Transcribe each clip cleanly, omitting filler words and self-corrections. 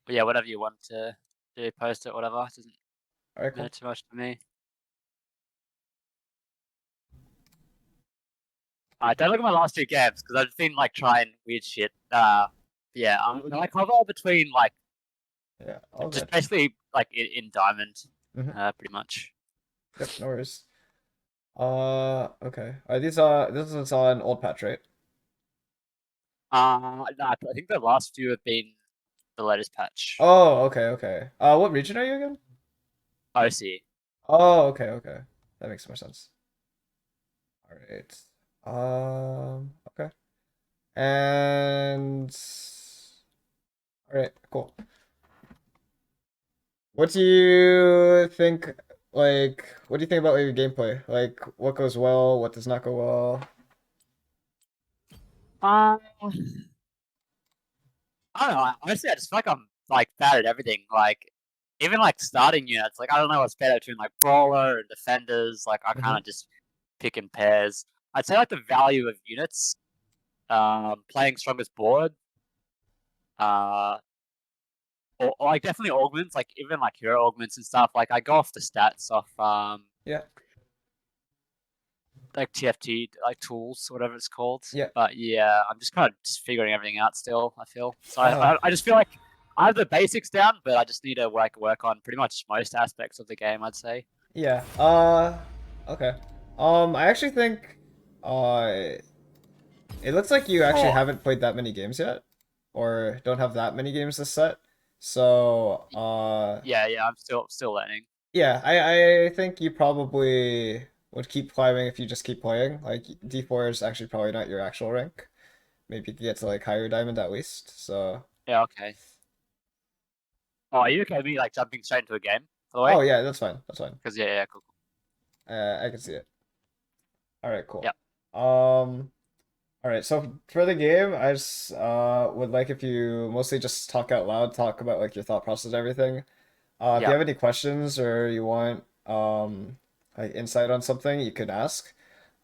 But yeah, whatever you want to do, post it, whatever. It doesn't All right, matter cool. too much to me. Don't look at my last two games because I've been like trying weird shit. Yeah, I cover between like Yeah, all just good. basically like in diamond, Mm-hmm. pretty much. Yep, no worries. Okay. Are these this is on old patch, right? No, I think the last few have been the latest patch. Oh, okay, okay. What region are you again? OC. Oh, okay, okay. That makes more sense. All right. Okay. And all right, cool. What do you think, what do you think about your gameplay? Like, what goes well, what does not go well? Uh, I don't know. Honestly, I just feel like I'm like bad at everything. Like even like starting units, like I don't know what's better between like brawler and defenders. Like I kind Hmm. of just pick in pairs. I'd say like the value of units, playing strongest board, uh, or like definitely augments, like even like hero augments and stuff. Like I go off the stats of Yeah, like TFT like tools, whatever it's called. yeah. But yeah, I'm just kind of just figuring everything out still. I feel so. Uh, I just feel like I have the basics down, but I just need to work on pretty much most aspects of the game. I'd say. yeah. Okay. I actually think, uh, it looks like you actually Oh haven't played that many games yet, or don't have that many games this set. So, yeah, yeah. I'm still learning. yeah, I think you probably would keep climbing if you just keep playing. Like D4 is actually probably not your actual rank. Maybe you could get to like higher diamond at least. So, Yeah. Okay. Oh, are you okay with me like jumping straight into a game? By the oh way, yeah, that's fine. That's fine. because yeah, cool, cool. I can see it. All right, cool. Yeah, All right. So for the game, I just would like if you mostly just talk out loud, talk about like your thought process and everything. If you yeah, have any questions or you want like insight on something, you could ask.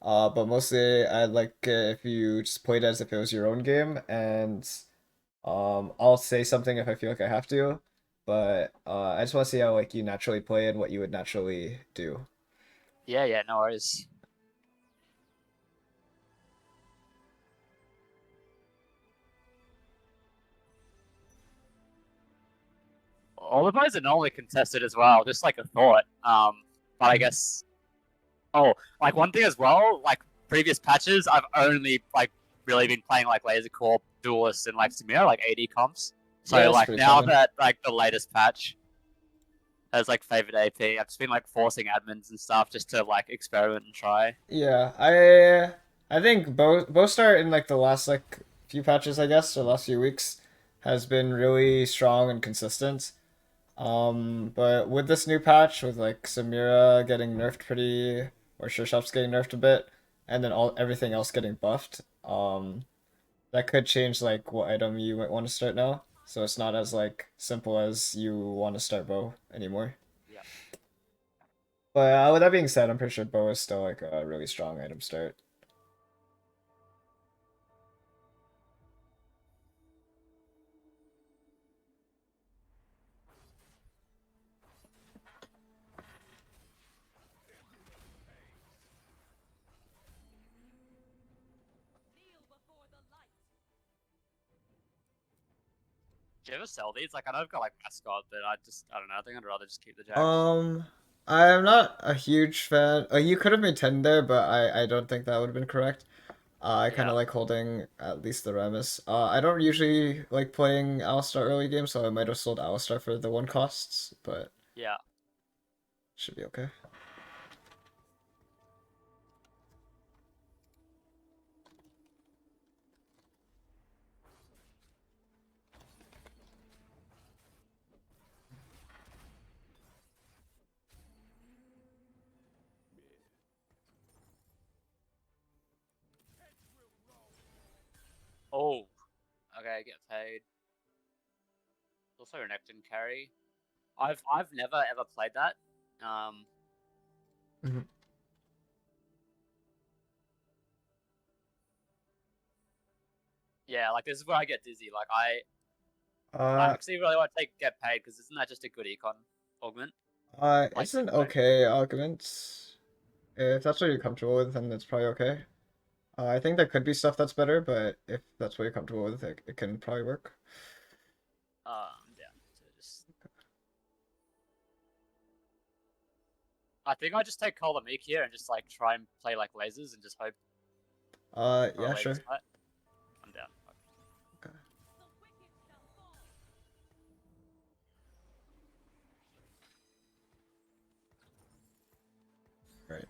But mostly I'd like if you just played as if it was your own game, and I'll say something if I feel like I have to. But I just want to see how like you naturally play and what you would naturally do. yeah, yeah. No worries. All the players are normally contested as well, just like a thought. But I Mhm. guess like one thing as well, like previous patches, I've only like really been playing like Laser Corp, Duelist, and like Samira, like AD comps. Yeah, So that's like pretty now common. that like the latest patch has like favorite AP, I've just been like forcing admins and stuff just to like experiment and try. Yeah, I think both start in like the last like few patches, I guess, or last few weeks, has been really strong and consistent. But with this new patch, with like Samira getting nerfed pretty, or Shurshop's getting nerfed a bit, and then all everything else getting buffed, that could change like what item you might want to start now. So it's not as like simple as you want to start bow anymore. Yeah. But with that being said, I'm pretty sure bow is still like a really strong item start. Do you ever sell these? Like I know I've got like mascot, but I don't know. I think I'd rather just keep the jacks. Um, I'm not a huge fan. You could have made 10 there, but I don't think that would have been correct. I kind Yeah. of like holding at least the Remus. I don't usually like playing Alistar early game, so I might have sold Alistar for the one costs, but Yeah. should be okay. Oh. Okay, get paid. Also an Necton carry. I've never ever played that. Um. Mhm. Yeah, like this is where I get dizzy. Like I I Uh, actually really want to take get paid because isn't that just a good econ augment? Like it's an so, okay argument. If that's what you're comfortable with, then it's probably okay. I think there could be stuff that's better, but if that's what you're comfortable with, it can probably work. yeah. So just I think I just take Call the Meek here and just like try and play like lasers and just hope for a Yeah, laser sure. spot. I'm down. Okay. Right.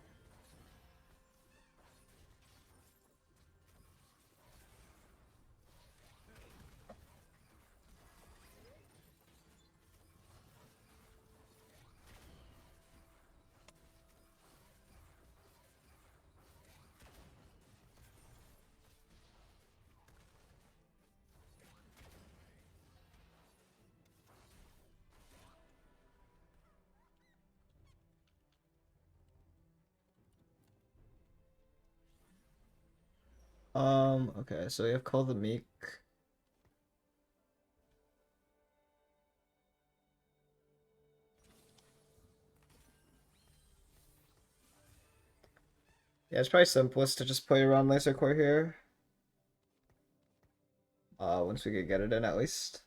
Okay, so you have Call the Meek. Yeah, it's probably simplest to just play around Laser Core here. Once we could get it in at least.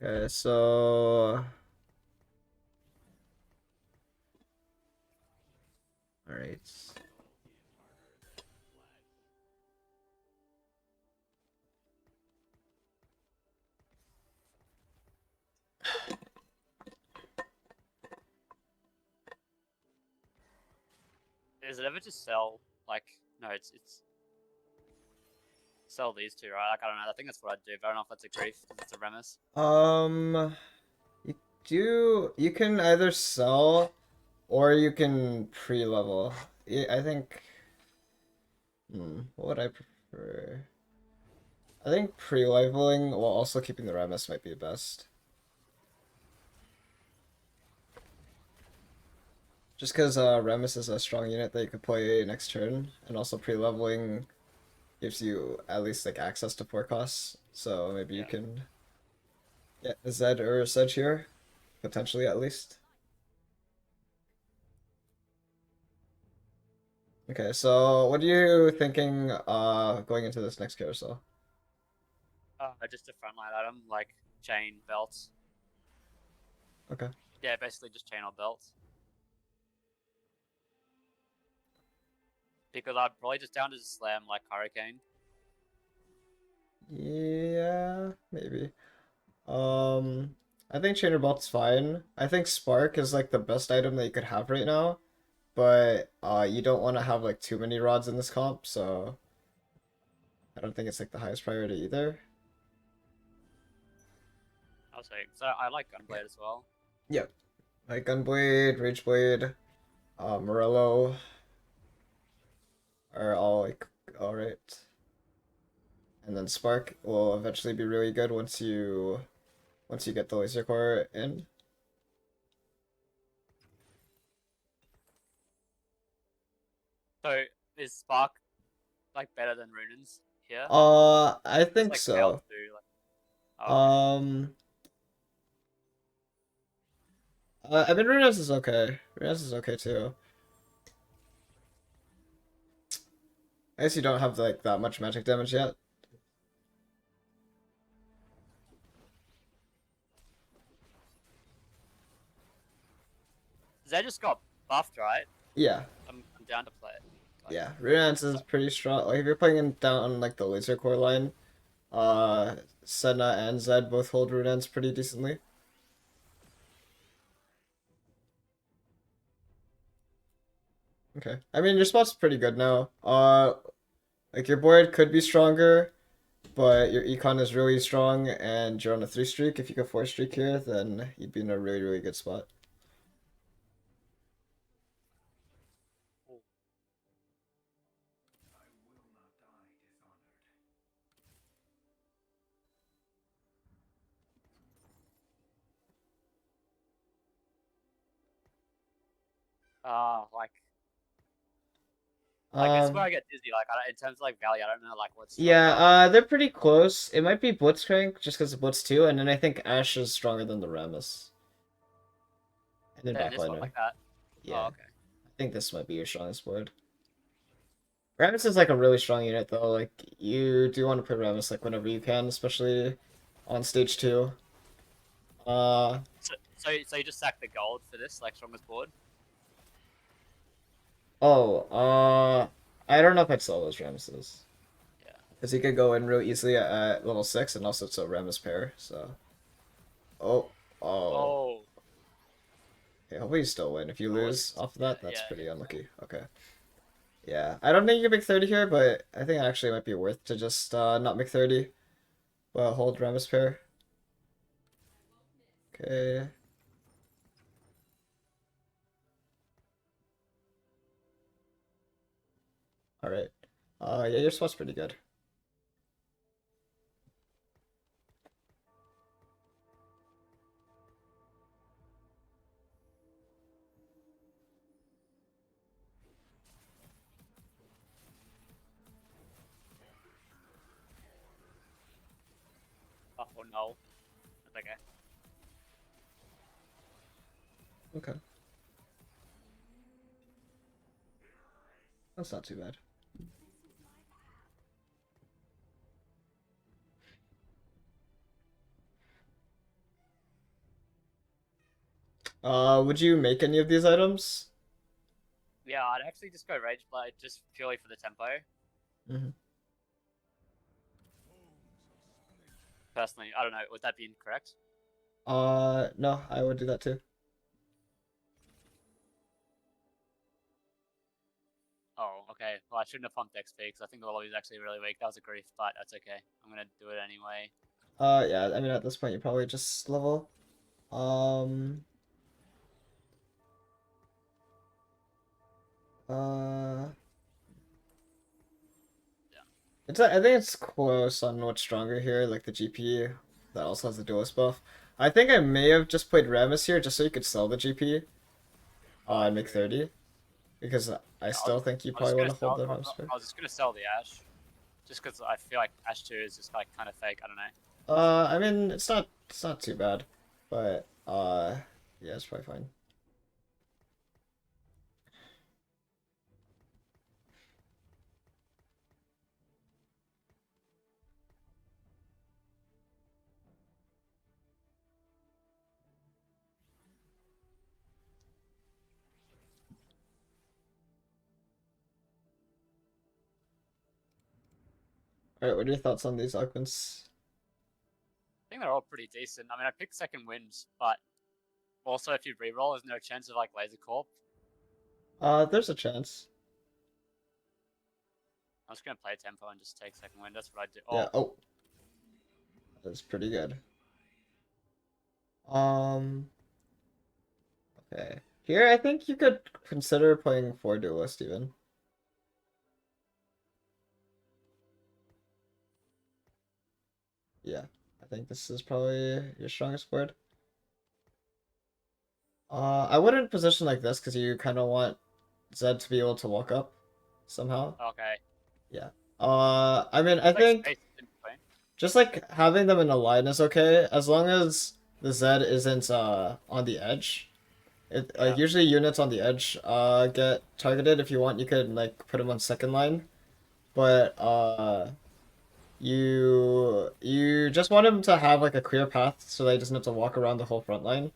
Okay, so all right. Is it ever just sell like no? It's sell these two, right? Like I don't know. I think that's what I'd do. But I don't know if that's a grief because it's a Remus. Um, you you can either sell or you can pre-level. I think. What would I prefer? I think pre-leveling while also keeping the Remus might be the best. Just because Remus is a strong unit that you could play next turn, and also pre-leveling gives you at least like access to poor costs. So maybe you Yeah. can get a Zed or a Sedge here, potentially at least. Okay, so what are you thinking going into this next carousel? Just a frontline item like chain belts. Okay. Yeah, basically just chain or belts. Because I'd probably just down to just slam like Hurricane. Yeah, maybe. Um, I think Chainer Bolt's fine. I think Spark is like the best item that you could have right now, but you don't want to have like too many rods in this comp, so I don't think it's like the highest priority either. I'll say. So I like Yeah. Gunblade as well. Yep. Like Gunblade, Rageblade, Morello are all like alright. And then Spark will eventually be really good once you get the laser core in. So is Spark like better than Runins here? I It's think like failed so. to like. Oh, okay. Um, I mean Runes is okay. Runes is okay too. I guess you don't have like that much magic damage yet. Zed just got buffed, right? Yeah, I'm down to play it. Like, yeah. Runes so, is pretty strong. Like if you're playing him down on like the laser core line, Senna and Zed both hold Runes pretty decently. Okay. I mean, your spot's pretty good now. Like your board could be stronger, but your econ is really strong, and you're on a 3 streak. If you go 4 streak here, then you'd be in a really, really good spot. Ooh. Like this is where Um, I get dizzy. Like in terms of like value, I don't know like what's yeah, stronger. they're pretty close. It might be Blitzcrank just because of Blitz 2, and then I think Ash is stronger than the Rammus. And then In this one Backliner. like that. Oh, Yeah, okay. I think this might be your strongest board. Rammus is like a really strong unit though. Like you do want to play Rammus like whenever you can, especially on stage 2. Uh So you just sack the gold for this like strongest board. oh, I don't know if I'd sell those Rammuses. Yeah. Because he could go in real easily at level 6 and also it's a Rammus pair, so oh oh. Oh, Okay, hopefully you still win. If you oh, lose off of yeah, that, that's yeah, pretty yeah. unlucky. Okay. Yeah. I don't think you can make 30 here, but I think it actually might be worth to just not make 30. But hold Rammus pair. Okay. Alright. Yeah, your spot's pretty good. Oh no, that's okay. Okay. That's not too bad. Would you make any of these items? Yeah, I'd actually just go Rage Blade just purely for the tempo. Hmm. Personally, I don't know. Would that be incorrect? No, I would do that too. Oh, okay. Well, I shouldn't have pumped XP because I think the lobby is actually really weak. That was a grief, but that's okay. I'm gonna do it anyway. Yeah, I mean at this point you probably just level. Um, uh, Yeah. I think it's close on what's stronger here, like the GP that also has the duelist buff. I think I may have just played Rammus here just so you could sell the GP Oh, and make true. 30 because I Yeah, still think you I was probably just want gonna to hold sell. the Rammus pair. I was just gonna sell the Ash, just because I feel like Ash 2 is just like kind of fake. I don't know. I mean it's not too bad, but yeah, it's probably fine. All right, what are your thoughts on these augments? I think they're all pretty decent. I mean, I picked second wind, but also if you reroll, there's no chance of like laser corp. There's a chance. I'm just gonna play tempo and just take second wind. That's what I do. Yeah. Oh, Oh, that's pretty good. Um, okay. Here, I think you could consider playing 4 duelist even. Yeah, I think this is probably your strongest board. I wouldn't position like this because you kind of want Zed to be able to walk up somehow. okay. Yeah. I mean, I It's like think space in between. just like having them in a line is okay as long as the Zed isn't on the edge. Like Yeah. usually units on the edge get targeted. If you want, you could like put them on second line, but you just want him to have like a clear path so that he doesn't have to walk around the whole front line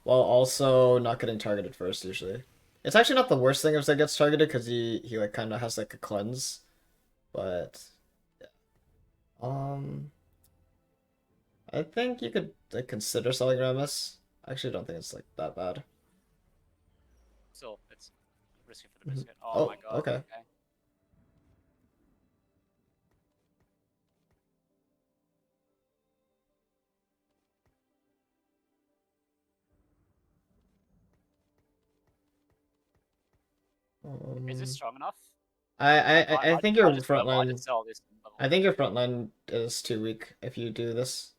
while also not getting targeted first usually. It's actually not the worst thing if Zed gets targeted because he like kind of has like a cleanse, but yeah. Um, I think you could like consider selling Rammus. I actually don't think it's like that bad. So it's Risking for the Mhm. biscuit. Oh my Oh, god. okay. Okay. Is this Um, strong enough? I, Like I I think I your just front level. I line. just sell this I level. think your front line is too weak if you do this.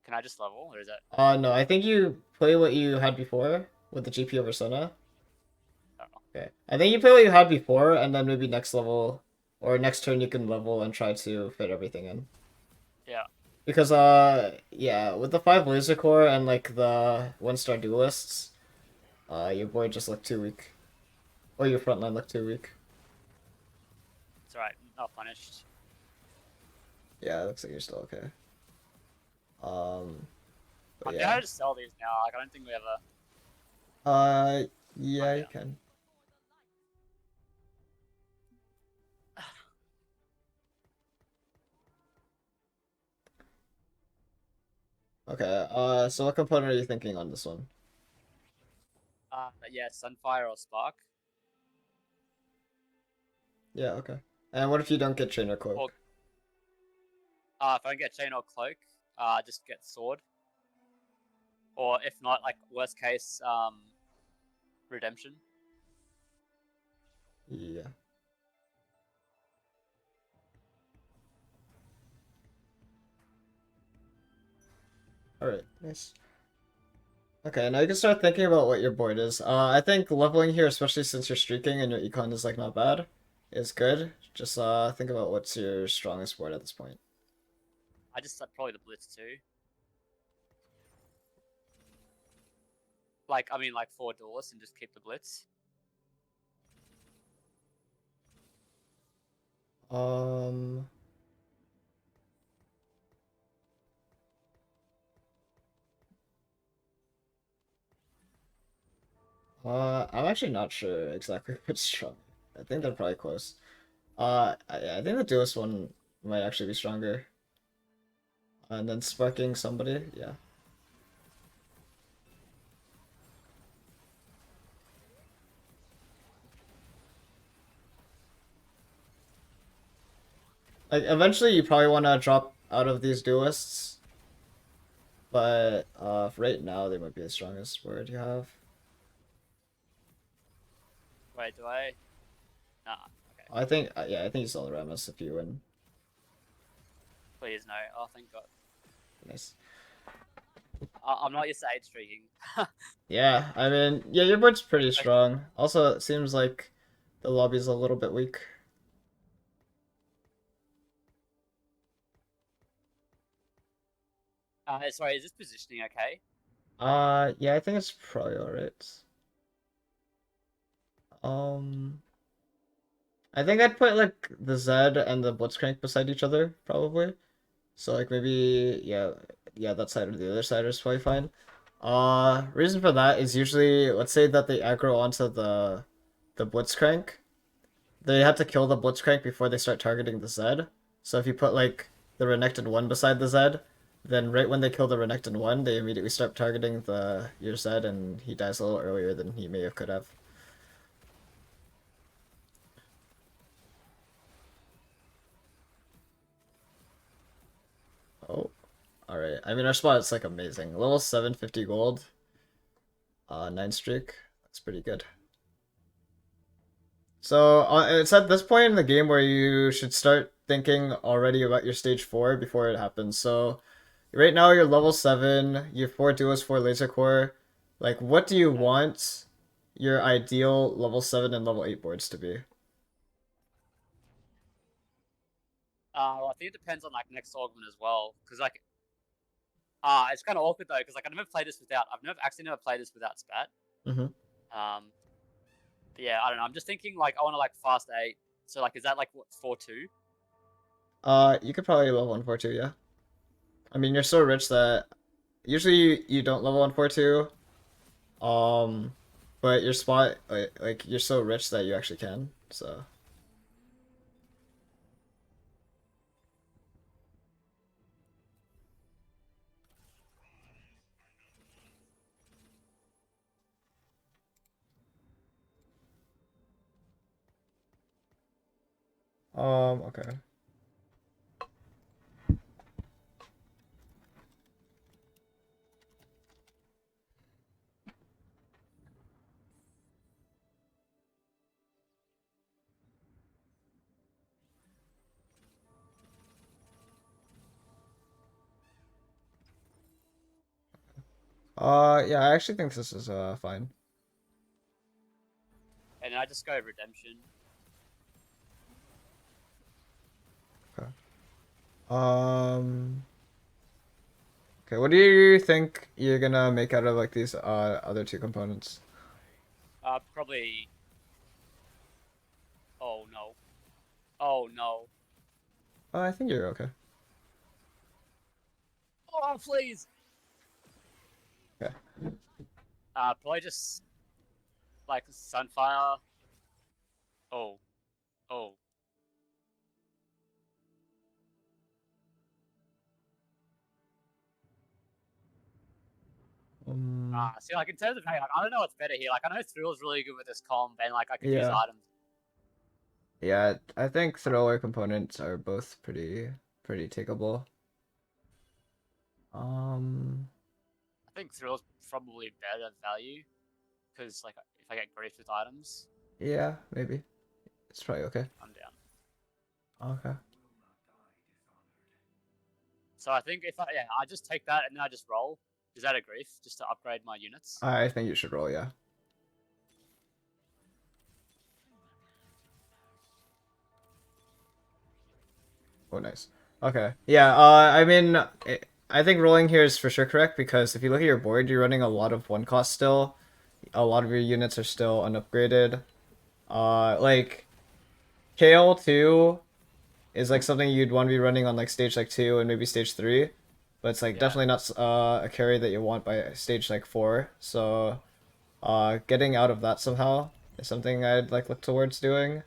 Can I just level, or is that? No, I think you play what you had before with the GP over Sona. I don't know. Okay. I think you play what you had before, and then maybe next level or next turn you can level and try to fit everything in. Yeah. Because yeah, with the 5 laser core and like the 1 star duelists, your boy just looked too weak. Or your front line looked too weak. It's alright. Not punished. Yeah, it looks like you're still okay. Um, I but think I yeah. just sell these now. Like I don't think we ever. Uh, Oh yeah, you yeah. can. Okay, so what component are you thinking on this one? Yeah. Sunfire or Spark. Yeah, okay. And what if you don't get Trainer Or Cloak? if I don't get Chain or Cloak, just get Sword. Or if not, like worst case, Redemption. Yeah. Alright, nice. Okay, now you can start thinking about what your board is. I think leveling here, especially since you're streaking and your econ is like not bad, is good. Just think about what's your strongest board at this point. I just probably the Blitz too. Like I mean, like 4 duelists and just keep the Blitz. Um, I'm actually not sure exactly what's strong. I think they're Yeah. probably close. I think the duelist one might actually be stronger. And then sparking somebody, yeah. Like eventually you probably want to drop out of these duelists, but right now they might be the strongest word you have. Wait, do I? Nah. Okay. I think yeah, I think you sell the Rammus if you win. Please no. Oh, thank God. Nice. I'm not used to age streaking. Yeah, I mean, yeah, your board's pretty Like, strong. Also, it seems like the lobby's a little bit weak. sorry, is this positioning okay? Yeah, I think it's probably alright. Um, I think I'd put like the Zed and the Blitzcrank beside each other, probably. So like maybe yeah, that side or the other side is probably fine. Reason for that is usually let's say that they aggro onto the Blitzcrank. They have to kill the Blitzcrank before they start targeting the Zed. So if you put like the Renekton one beside the Zed, then right when they kill the Renekton one, they immediately start targeting the your Zed, and he dies a little earlier than he may have could have. Oh, all right. I mean our spot is like amazing. Level 750 gold, 9 streak. That's pretty good. So it's at this point in the game where you should start thinking already about your stage 4 before it happens. So right now you're level 7, you have 4 duos, 4 laser core. Like what do you Okay. want your ideal level 7 and level 8 boards to be? Well, I think it depends on like next augment as well, because like, it's kind of awkward though, because like I never played this without. I've never played this without spat. Mm-hmm. Um, but yeah, I don't know. I'm just thinking like I want to like fast 8. So like, is that like what 4-2? You could probably level 1 4 2, yeah. I mean you're so rich that usually you don't level 1 4 2. Um but your spot like you're so rich that you actually can. So Okay. Yeah, I actually think this is fine. And then I just go redemption. Okay. Um, okay, what do you think you're gonna make out of like these other two components? Probably. Oh no. Oh no. I think you're okay. Oh please. Okay. Probably just like Sunfire. Oh. Oh. See, like in terms of, hey, like, I don't know what's better here. Like, I know Thrill's really good with this comp, and like I could use Yeah. items. Yeah, I think throwaway components are both pretty takeable. Um, I think Thrill's probably better value because, like, if I get grief with items, yeah, maybe. It's probably okay. I'm down. Okay. So I think if I just take that and then I just roll. Is that a grief just to upgrade my units? I think you should roll, yeah. Oh, nice. Okay. Yeah, I mean, I think rolling here is for sure correct because if you look at your board, you're running a lot of one cost still. A lot of your units are still unupgraded. Like KL2 is like something you'd want to be running on like stage like 2 and maybe stage 3. But it's like Yeah. definitely not a carry that you want by stage like 4. So getting out of that somehow is something I'd like look towards doing.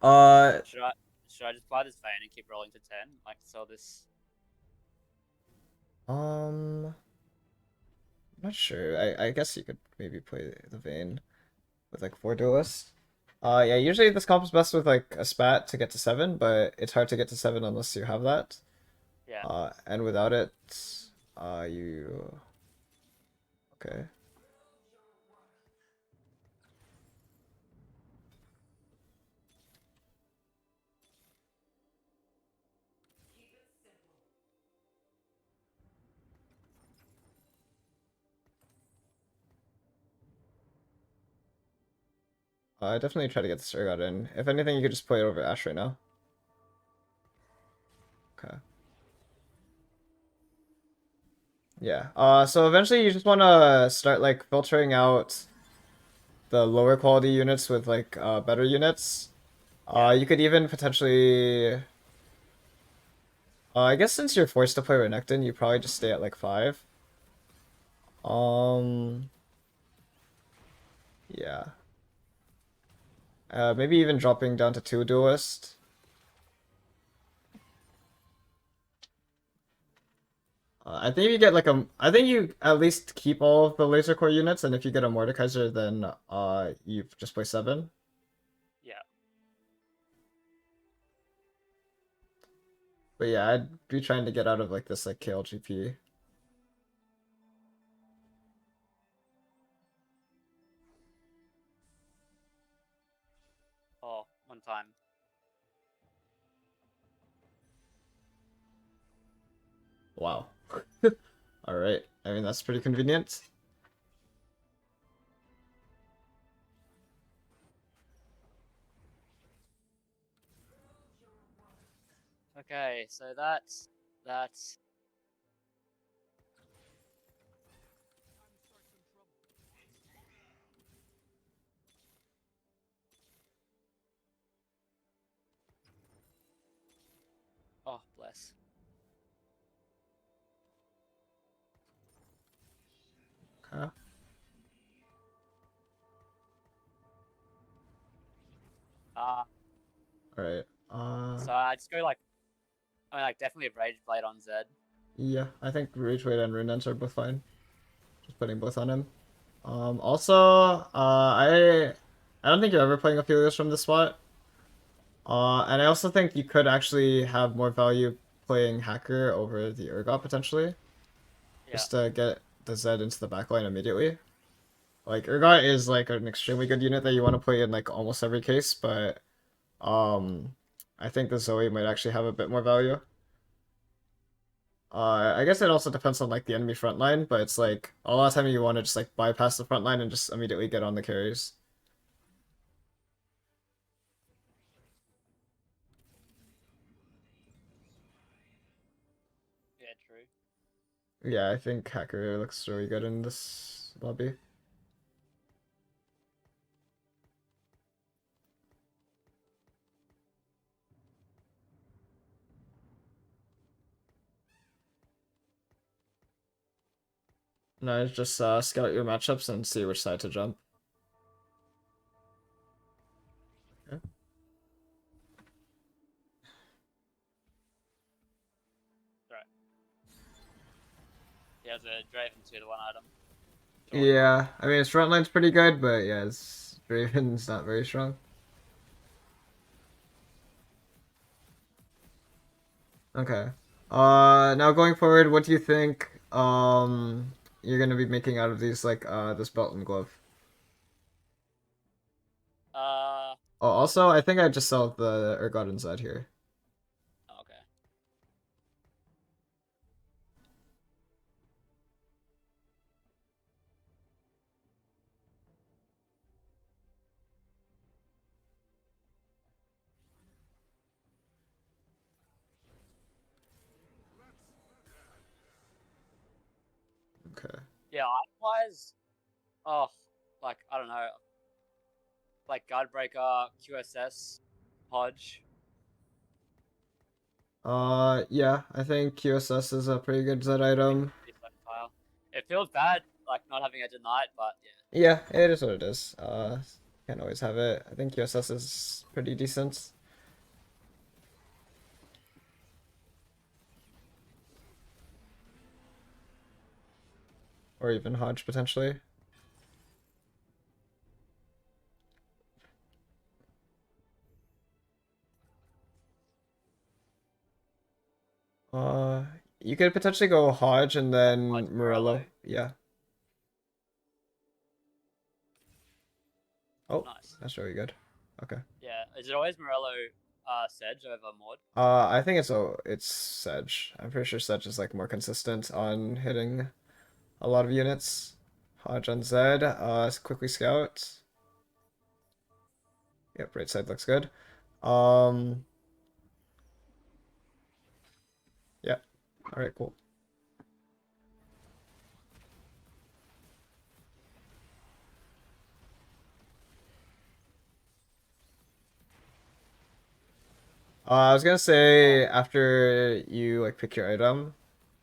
Uh Should I should I just buy this vein and keep rolling to 10? Like sell this? um not sure. I guess you could maybe play the Vayne with like 4 duelists. Yeah, usually this comp is best with like a spat to get to 7, but it's hard to get to 7 unless you have that. Yeah. And without it, you okay. I definitely try to get the Surgot in. If anything, you could just play it over Ash right now. Okay. Yeah. So eventually you just want to start like filtering out the lower quality units with like better units. Yeah. You could even potentially. I guess since you're forced to play Renekton, you probably just stay at like 5. Um. Yeah. Maybe even dropping down to 2 duelist. I think you get like a. I think you at least keep all of the laser core units, and if you get a Mordekaiser, then you just play 7. Yeah. But yeah, I'd be trying to get out of like this like KLGP. Oh, one time. Wow. All right. I mean that's pretty convenient. Okay, so that's. Oh, bless. Okay. Uh, All right. so I just go like, I mean, like definitely a Rage Blade on Zed. Yeah, I think Rage Wade and Runems are both fine. Just putting both on him. Also, I don't think you're ever playing Aphelios from this spot. And I also think you could actually have more value playing Hacker over the Urgot potentially, Yeah. just to get the Zed into the backline immediately. Like Urgot is like an extremely good unit that you want to play in like almost every case, but um, I think the Zoe might actually have a bit more value. I guess it also depends on like the enemy front line, but it's like a lot of time you want to just like bypass the front line and just immediately get on the carries. Yeah. True. Yeah, I think Hacker looks really good in this lobby. No, just scout your matchups and see which side to jump. Yeah. Right. He has a Draven 2 to 1 item. Surely. Yeah, I mean his front line's pretty good, but yeah, his Draven's not very strong. Okay. Now going forward, what do you think you're gonna be making out of these like this belt and glove? Uh. Oh, also I think I just saw the Urgot inside here. Okay. Okay. Yeah. Otherwise, oh, like I don't know, like Guardbreaker, QSS, Hodge. Yeah, I think QSS is a pretty good Z Pretty, item. pretty versatile. It feels bad, like not having Edge of Night, but yeah. Yeah, it is what it is. Can't always have it. I think QSS is pretty decent. Or even Hodge potentially. Uh, you could potentially go Hodge and then Hodge Morello. Morello. Yeah. Oh, Nice. that's really good. Okay. Yeah. Is it always Morello, Sedge over Maud? I think it's Sedge. I'm pretty sure Sedge is like more consistent on hitting a lot of units. Hodge on Zed. Quickly scout. Yep, right side looks good. Um, yeah. All right, cool. I was gonna say Oh, after you like pick your item,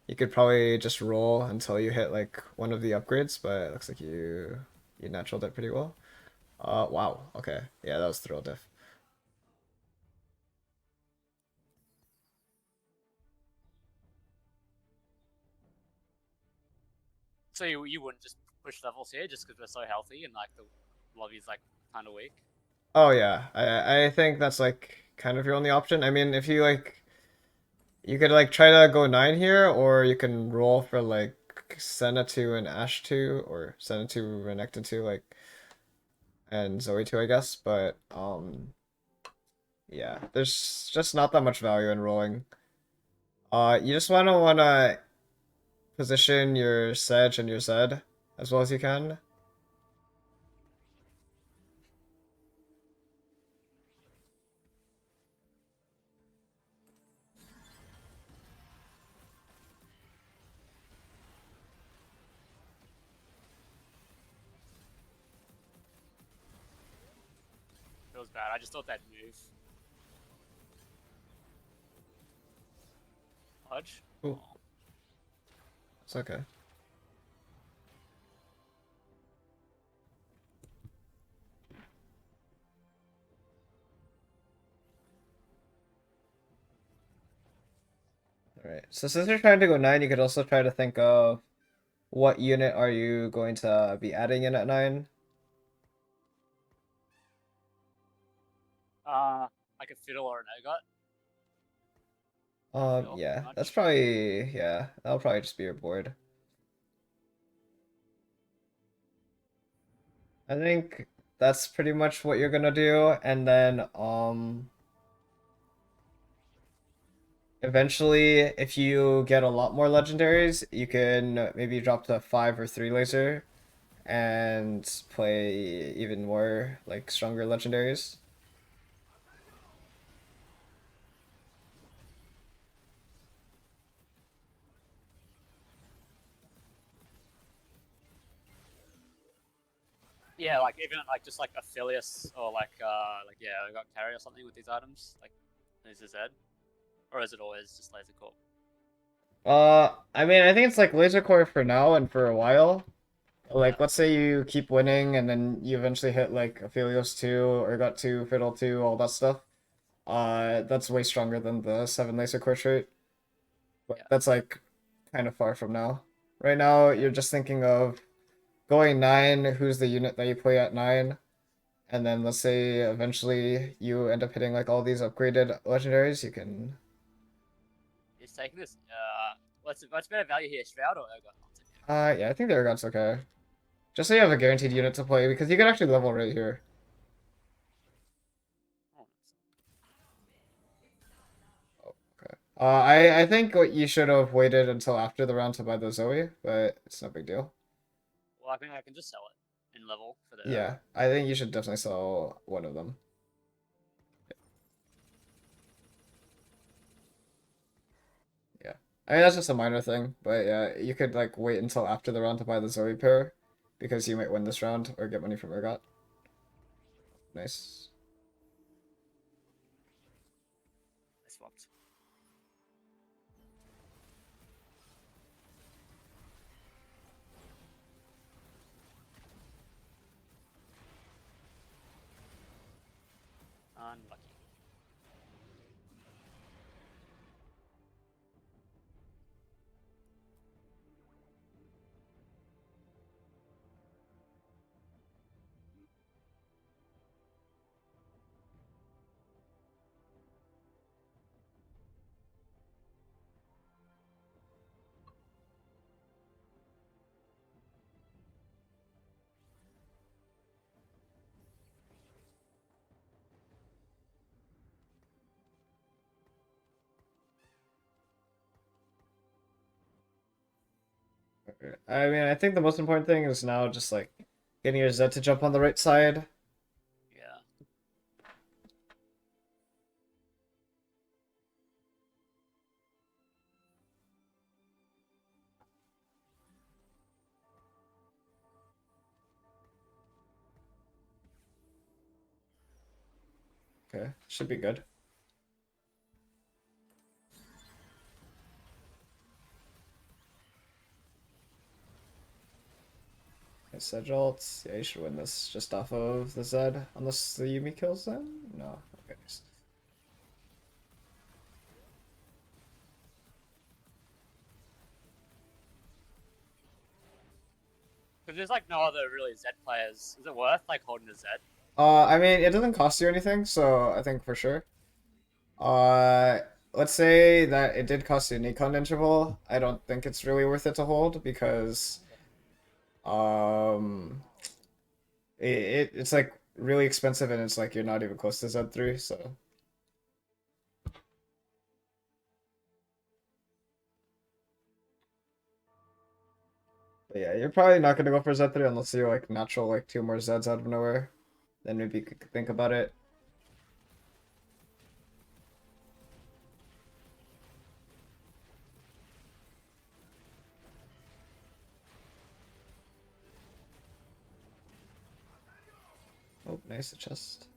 you could probably just roll until you hit like one of the upgrades, but it looks like you naturaled it pretty well. Wow. Okay. Yeah, that was thrill diff. so you wouldn't just push levels here just because we're so healthy and like the lobby's like kind of weak? Oh yeah, I think that's like kind of your only option. I mean, if you like, you could like try to go 9 here, or you can roll for like Senna 2 and Ash 2, or Senna 2, Renekton 2, like, and Zoe 2, I guess. But yeah, there's just not that much value in rolling. You just wanna position your Sedge and your Zed as well as you can. Feels bad. I just thought that move. Hodge. Ooh, Oh. it's okay. All right. So since you're trying to go 9, you could also try to think of what unit are you going to be adding in at 9? Uh, I like a fiddle or an ergot. Feel Yeah, that's much. probably, yeah, that'll probably just be your board. I think that's pretty much what you're gonna do, and then, eventually, if you get a lot more legendaries, you can maybe drop to 5 or 3 laser and play even more like stronger legendaries. Yeah, like even like just like Aphelios or like yeah, I got carry or something with these items. Like is this Ed? Or is it always just laser corp? I mean, I think it's like laser core for now and for a while. Yeah. Like, let's say you keep winning and then you eventually hit like Aphelios 2 or got 2, Fiddle 2, all that stuff. That's way stronger than the 7 laser core trait. But Yeah. that's like kind of far from now. Right now, Yeah. you're just thinking of going 9, who's the unit that you play at 9, and then let's say eventually you end up hitting like all these upgraded legendaries, you can. He's taking this. What's better value here, Shroud or Urgot? I'll take Urgot. Yeah, I think the Aragon's okay. Just so you have a guaranteed unit to play, because you can actually level right here. Oh, nice. Oh, okay. I think what you should have waited until after the round to buy the Zoe, but it's no big deal. Well, I think I can just sell it in level for the Yeah, Urgot. I think you should definitely sell one of them. Yeah. I mean, that's just a minor thing, but yeah, you could like wait until after the round to buy the Zoe pair, because you might win this round or get money from Urgot. Nice. I swapped. Unlucky. I mean, I think the most important thing is now just like getting your Zed to jump on the right side. Yeah. Okay, should be good. Okay, Sedge ult. Yeah, you should win this just off of the Zed, unless the Yumi kills them. No. Okay. Because there's like no other really Z players. Is it worth like holding a Z? I mean, it doesn't cost you anything, so I think for sure. Uh, let's say that it did cost you an econ interval. I don't think it's really worth it to hold because um, it's like really expensive and it's like you're not even close to Z3, so. But yeah, you're probably not gonna go for Z3 unless you like natural like 2 more Zeds out of nowhere. Then maybe you could think about it. Oh, nice, the chest.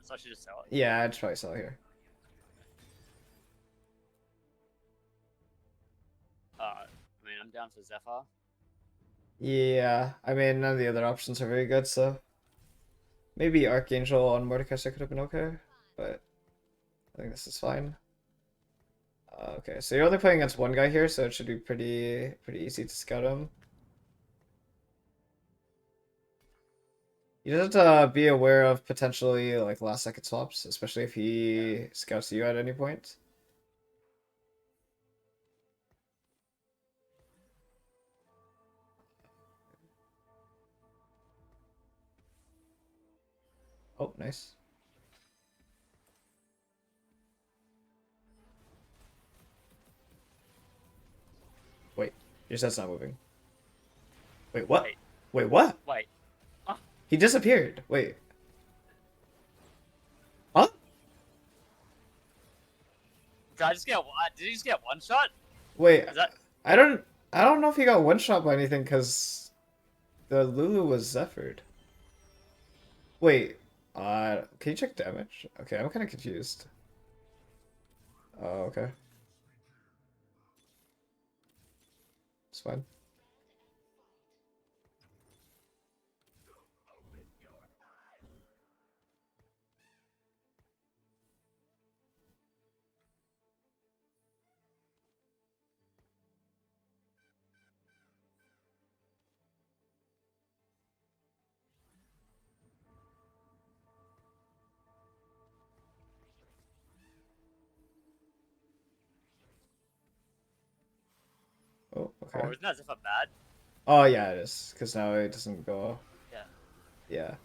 So I should just sell it. Yeah, I'd probably sell here. I mean, I'm down for Zephyr. Yeah, I mean, none of the other options are very good, so maybe Archangel on Mordekaiser could have been okay, but I think this is fine. Okay, so you're only playing against one guy here, so it should be pretty easy to scout him. You just have to be aware of potentially like last second swaps, especially if Yeah. he scouts you at any point. Oh, nice. Wait, your set's not moving. Wait, what? Wait. Wait, what? Wait. Oh, He disappeared. Wait. Huh? did I just get? Did you just get one shot? Wait, Is that? I don't I don't know if he got one shot by anything because the Lulu was Zephyred. Wait, can you check damage? Okay, I'm kind of confused. Oh, okay. It's fine. Oh, Oh, okay. isn't that Zephyr bad? Oh, yeah, it is. Because now it doesn't go. Yeah. Yeah.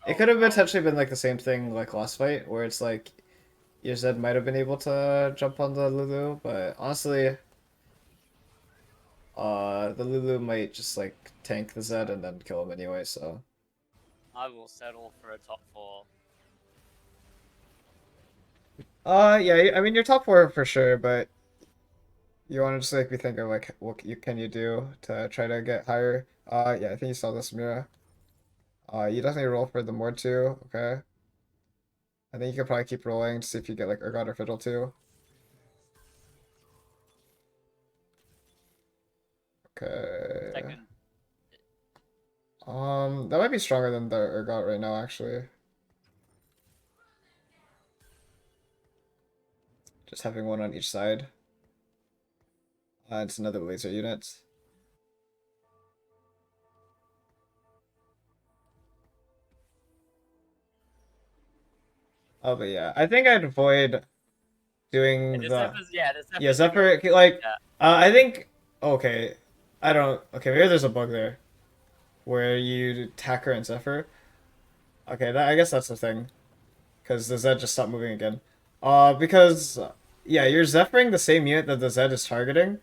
It Oh could have no. potentially been like the same thing like last fight, where it's like your Zed might have been able to jump on the Lulu, but honestly, the Lulu might just like tank the Zed and then kill him anyway, so. I will settle for a top four. Yeah, I mean, you're top four for sure, but you want to just like be thinking like, what you can you do to try to get higher? Yeah, I think you saw this, Mira. You definitely roll for the more too, okay? I think you could probably keep rolling to see if you get like Urgot or Fiddle too. Okay. Second. That might be stronger than the Urgot right now, actually. Just having one on each side. It's another laser unit. Oh, but yeah, I think I'd avoid And doing the the Zephyr's, yeah, the yeah Zephyr's gonna. Zephyr. Like, Yeah. I think okay. I don't. Okay, maybe there's a bug there where you attack her and Zephyr. Okay, I guess that's the thing because the Zed just stopped moving again. Because yeah, you're Zephyring the same unit that the Zed is targeting.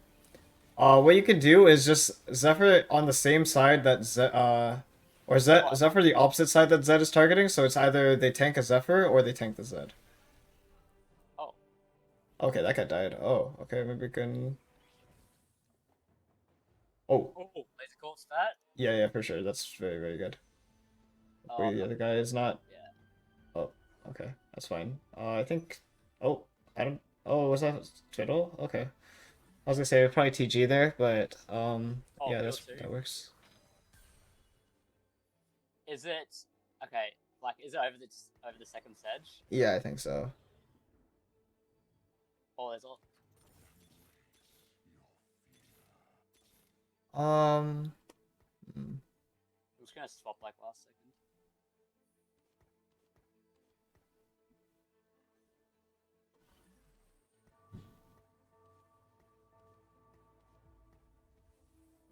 What you could do is just Zephyr on the same side that or Oh, Zephyr the opposite side that Zed is targeting. So it's either they tank a Zephyr or they tank the Zed. oh, Okay, that guy died. Oh, okay, maybe we can. Oh, oh, laser corpse that. yeah, yeah, for sure. That's very, very good. Oh, Wait, I'm the not. other guy is not. Yeah. Oh, okay, that's fine. I think. Oh, I don't. Oh, was that Fiddle? Okay. I was gonna say probably TG there, but Oh, yeah, fiddle that two. works. Is it okay? Like, is it over the second sedge? Yeah, I think so. Or is all? Um. hmm, I'm just gonna swap like last second.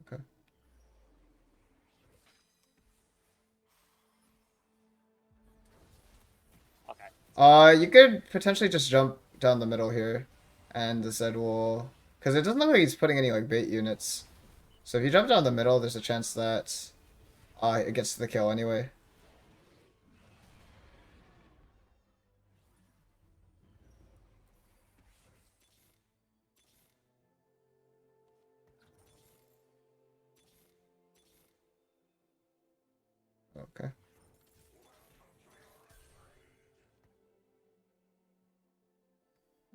Okay. Okay. You could potentially just jump down the middle here, and the Zed will, because it doesn't look like he's putting any like bait units. So if you jump down the middle, there's a chance that it gets to the kill anyway. Okay.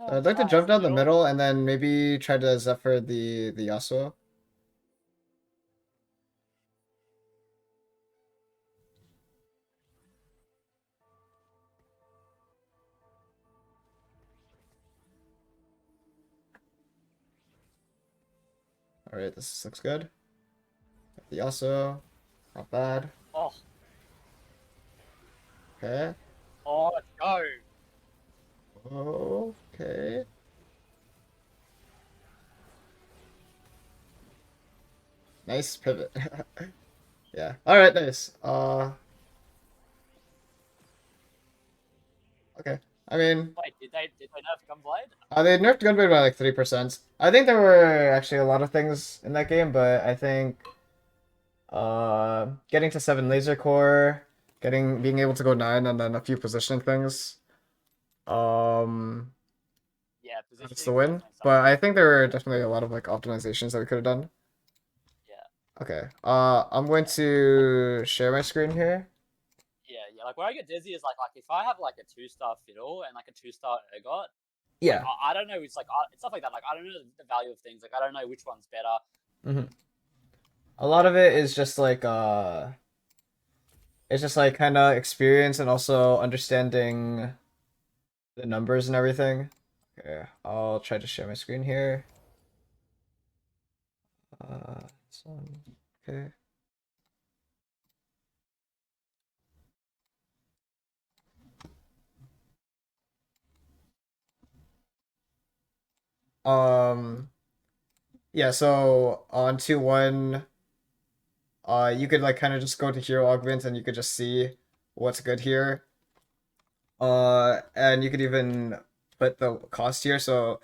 So I'd like to Nice jump down the middle. middle and then maybe try to Zephyr the Yasuo. All right, this looks good. The Yasuo, not bad. Oh, Okay. Oh, let's go. Okay. Nice pivot. Yeah. All right. Nice. Okay. I mean, Wait, did they nerf Gunblade? they nerfed Gunblade by like 3%. I think there were actually a lot of things in that game, but I think getting to 7 laser core, being able to go 9, and then a few positioning things. Um, Yeah, that's the positioning was win. definitely But something I that think there were yeah, definitely a lot of like optimizations that we could have done. yeah. Okay. I'm going Like to share my screen here. yeah. Like where I get dizzy is like if I have like a 2-star fiddle and like a 2-star ergot, like Yeah. I don't know. It's like it's stuff like that. Like I don't know the value of things. Like I don't know which one's better. Hmm. A lot of it is just like it's just like kind of experience and also understanding the numbers and everything. Okay, I'll try to share my screen here. This one. Okay. Um, yeah, so on 2-1, you could like kind of just go to hero augment and you could just see what's good here. And you could even put the cost here. So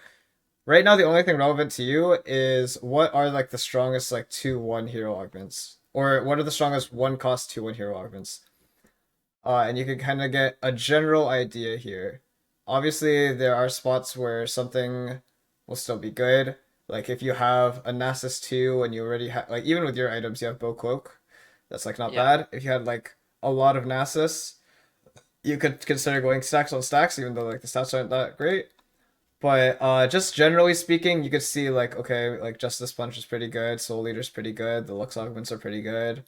right now, the only thing relevant to you is what are like the strongest like 2-1 hero augments, or what are the strongest one cost 2-1 hero augments. And you can kind of get a general idea here. Obviously, there are spots where something will still be good. Like if you have a Nasus 2 and you already have, like even with your items, you have Bow Cloak. That's like not Yeah, bad. If you had like a lot of Nasus, you could consider going stacks on stacks, even though like the stats aren't that great. But just generally speaking, you could see like okay, like Justice Punch is pretty good, Soul Leader's pretty good, the Lux augments are pretty good.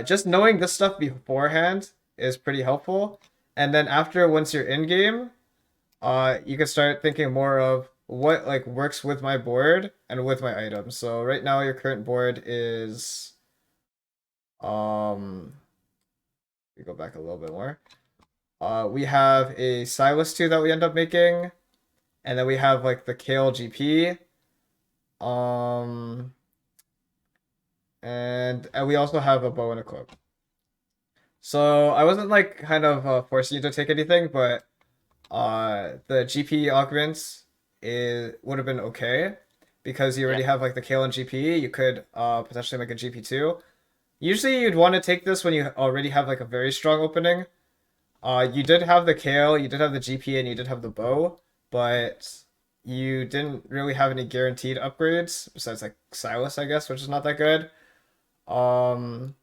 Just knowing this stuff beforehand is pretty helpful. And then after once you're in game, you can start thinking more of what like works with my board and with my items. So right now your current board is um we go back a little bit more. We have a Silas 2 that we end up making, and then we have like the Kale GP. Um and we also have a bow and a cloak. So I wasn't like kind of forcing you to take anything, but the GP augments would have been okay because you yeah, already have like the Kale and GP. You could potentially make a GP2. Usually you'd want to take this when you already have like a very strong opening. You did have the Kale, you did have the GP, and you did have the bow, but you didn't really have any guaranteed upgrades besides like Silas, I guess, which is not that good. Um,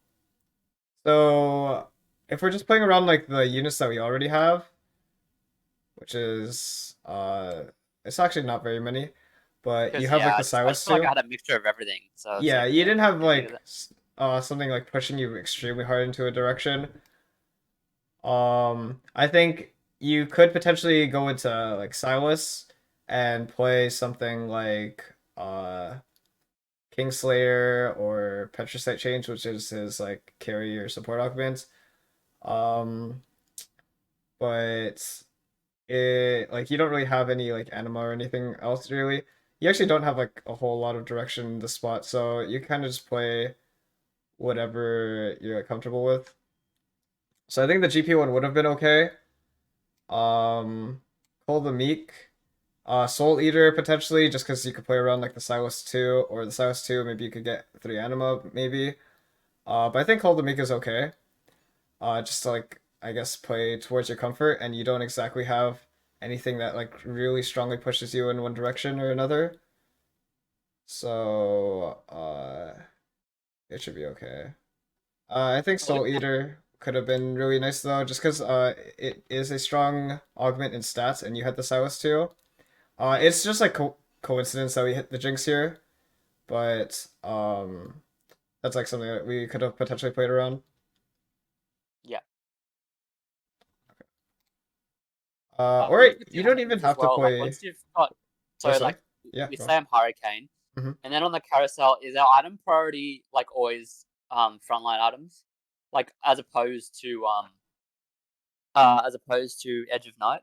so if we're just playing around like the units that we already have, which is it's actually not very many, but you because have like yeah, the I just Silas feel like I too. had a mixture of everything. So it's Yeah, like you yeah, didn't have easy to like that. something like pushing you extremely hard into a direction. I think you could potentially go into like Silas and play something like Kingslayer or Petricite Change, which is his like carry or support augment. Um, but like you don't really have any like anima or anything else really. You actually don't have like a whole lot of direction in the spot, so you kind of just play whatever you're like, comfortable with. So I think the GP one would have been okay. Um, Call the Meek, Soul Eater potentially, just because you could play around like the Silas 2 or the Silas 2, maybe you could get 3 anima maybe. But I think Call the Meek is okay. Just to like I guess play towards your comfort, and you don't exactly have anything that like really strongly pushes you in one direction or another. So it should be okay. I think I'm Soul looking at Eater could have been really nice though, just because it is a strong augment in stats, and you had the Silas too. yeah, It's just like coincidence that we hit the Jinx here, but that's like something that we could have potentially played around. yeah. Or Really good thing you on don't the even Inns as have to well. Like play. once you've got Oh, so sorry. like Yeah, we go. say I'm Hurricane, Hmm. and then on the carousel is our item priority like always frontline items, like as opposed to as opposed to Edge of Night.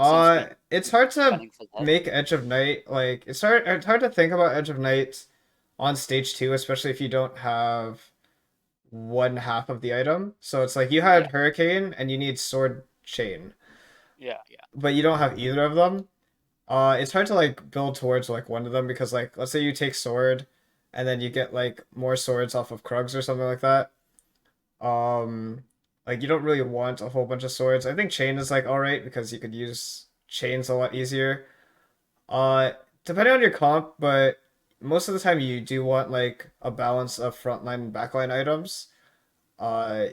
Seems to be It's hard to gunning for that. make Edge of Night like it's hard to think about Edge of Night on stage two, especially if you don't have one half of the item. So it's like you Yeah, had Hurricane and you need Sword Chain, yeah, yeah, but you don't have either of them. It's hard to like build towards like one of them because like let's say you take Sword and then you get like more swords off of Krugs or something like that. Um, like you don't really want a whole bunch of swords. I think Chain is like all right because you could use chains a lot easier. Uh, Depending on your comp, but most of the time you do want like a balance of frontline and backline items.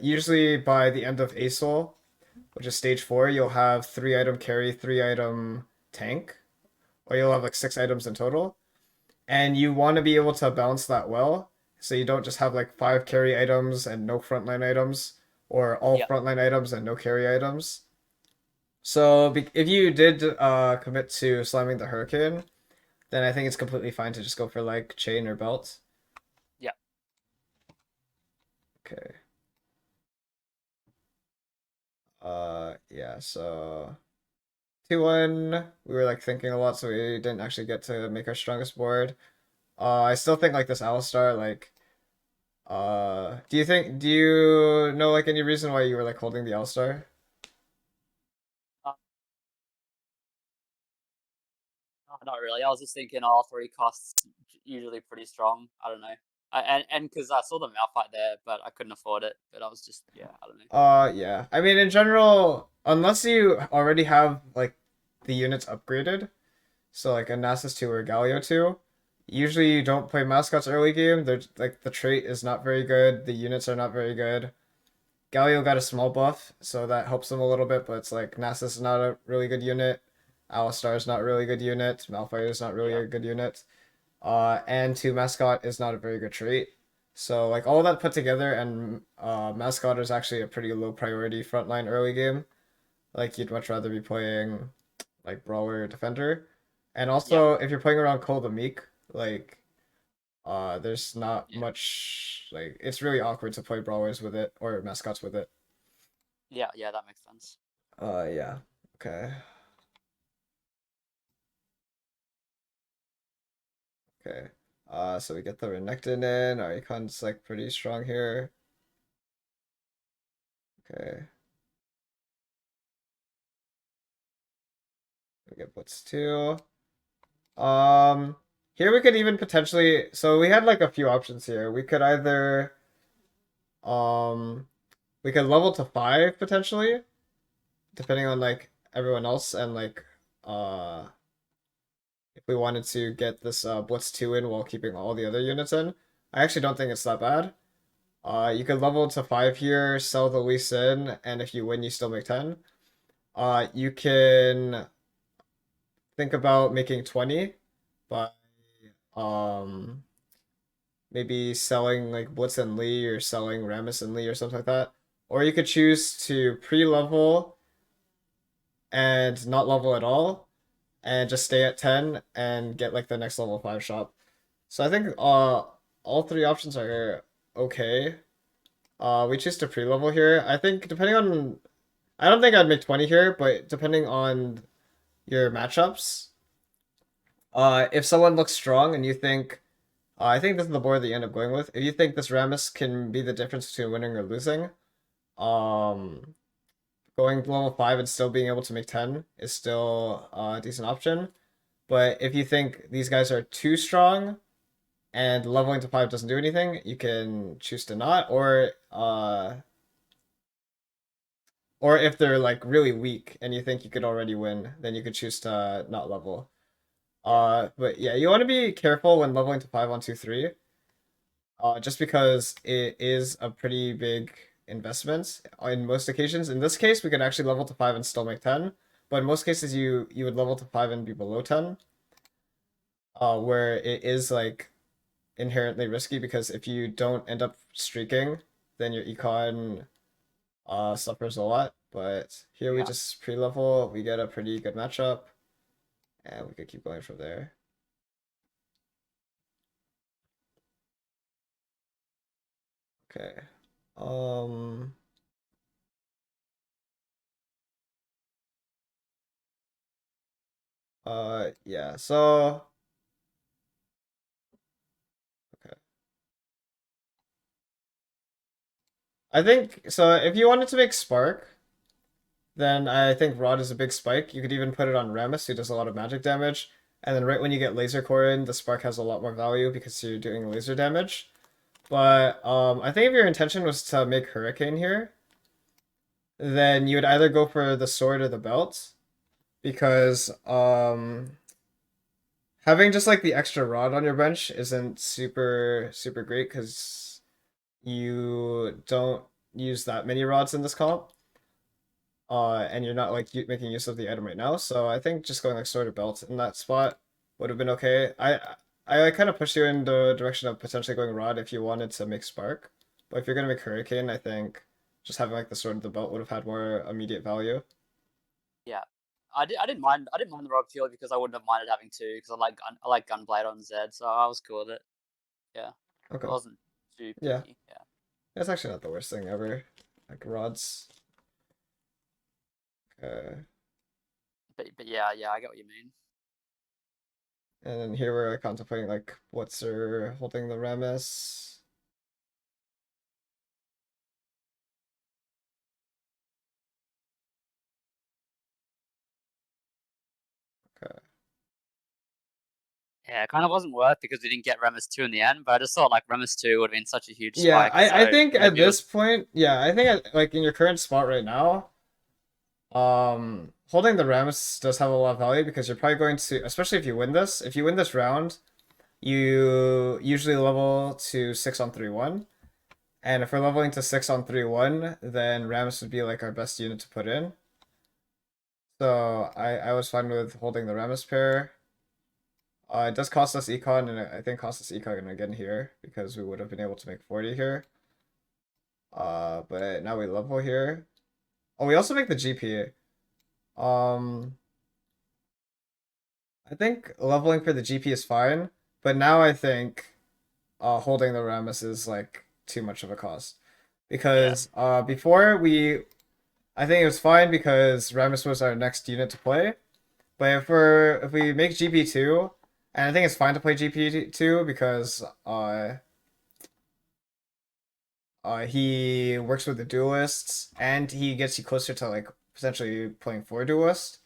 Usually by the end of ASOL, which is stage four, you'll have 3 item carry, 3 item tank, or you'll have like 6 items in total. And you want to be able to balance that well, so you don't just have like 5 carry items and no frontline items, or all yeah, frontline items and no carry items. So if you did commit to slamming the Hurricane, then I think it's completely fine to just go for like chain or belt. yeah. Okay. Yeah, so 2-1, we were like thinking a lot, so we didn't actually get to make our strongest board. I still think like this Alistar, like do you know like any reason why you were like holding the Alistar? Uh, Not really. I was just thinking all three costs usually pretty strong. I don't know. And because I saw the Malphite there, but I couldn't afford it. But I was just yeah, I don't know. Yeah. I mean in general, unless you already have like the units upgraded, so like a Nasus 2 or Galio 2, usually you don't play mascots early game. They're like the trait is not very good, the units are not very good. Galio got a small buff, so that helps them a little bit, but it's like Nasus is not a really good unit. Alistar is not a really good unit. Malphite is not really Yeah, a good unit. And 2 mascot is not a very good trait. So like all that put together, and mascot is actually a pretty low priority frontline early game. Like you'd much rather be playing like brawler or defender. And yeah, also if you're playing around Cole the Meek, like there's not yeah, much like it's really awkward to play brawlers with it or mascots with it. yeah, yeah. That makes sense. Yeah. Okay. Okay. So we get the Renekton in. Our Econ's like pretty strong here. Okay. We get Blitz 2. Um, Here we could even potentially, so we had like a few options here. We could either, um, we could level to 5 potentially, depending on like everyone else and like, uh, if we wanted to get this Blitz 2 in while keeping all the other units in. I actually don't think it's that bad. You could level to 5 here, sell the Lee Sin, and if you win, you still make 10. You can think about making 20 by um maybe selling like Blitz and Lee or selling Rammus and Lee or something like that. Or you could choose to pre-level and not level at all and just stay at 10 and get like the next level 5 shop. So I think all three options are okay. We choose to pre-level here. I think depending on I don't think I'd make 20 here, but depending on your matchups, if someone looks strong and you think I think this is the board that you end up going with. If you think this Rammus can be the difference between winning or losing, um, going level 5 and still being able to make 10 is still a decent option. But if you think these guys are too strong and leveling to 5 doesn't do anything, you can choose to not, or if they're like really weak and you think you could already win, then you could choose to not level. Yeah, But yeah, you want to be careful when leveling to 5 on 2-3. Just because it is a pretty big investment in most occasions. In this case, we could actually level to 5 and still make 10. But in most cases, you would level to 5 and be below 10, where it is like inherently risky because if you don't end up streaking, then your econ suffers a lot. But here we yeah. just pre-level, we get a pretty good matchup, and we could keep going from there. Okay. Um, Yeah. So okay. I think so. If you wanted to make Spark, then I think Rod is a big spike. You could even put it on Rammus, who does a lot of magic damage. And then right when you get Laser Core in, the Spark has a lot more value because you're doing laser damage. But I think if your intention was to make Hurricane here, then you would either go for the sword or the belt because having just like the extra rod on your bench isn't super great because you don't use that many rods in this comp. And you're not like making use of the item right now. So I think just going like sword or belt in that spot would have been okay. I kind of pushed you in the direction of potentially going rod if you wanted to make spark, but if you're gonna make hurricane, I think just having like the sword or the belt would have had more immediate value. Yeah. I didn't mind the rock field because I wouldn't have minded having two because I like gunblade on Zed, so I was cool with it. Yeah. I Okay, wasn't too yeah, picky. Yeah. that's actually not the worst thing ever. Like rods. Okay. But yeah, yeah, I get what you mean. And then here we're like, contemplating like what's her holding the Remus. Okay. Yeah, it kind of wasn't worth because we didn't get Remus 2 in the end, but I just thought like Remus 2 would have been such a huge Yeah, spike, I so think at maybe it this was. point, yeah, I think like in your current spot right now, holding the Rams does have a lot of value because you're probably going to, especially if you win this round, you usually level to 6 on 3-1. And if we're leveling to 6 on 3-1, then Rams would be like our best unit to put in. So I was fine with holding the Rams pair. It does cost us econ, and I think cost us econ again here because we would have been able to make 40 here. But now we level here. Oh, we also make the GP. Um, I think leveling for the GP is fine, but now I think holding the Rammus is like too much of a cost Yeah. because I think it was fine because Rammus was our next unit to play. But if we make GP2, and I think it's fine to play GP2 because he works with the duelists and he gets you closer to like potentially playing 4 duelists.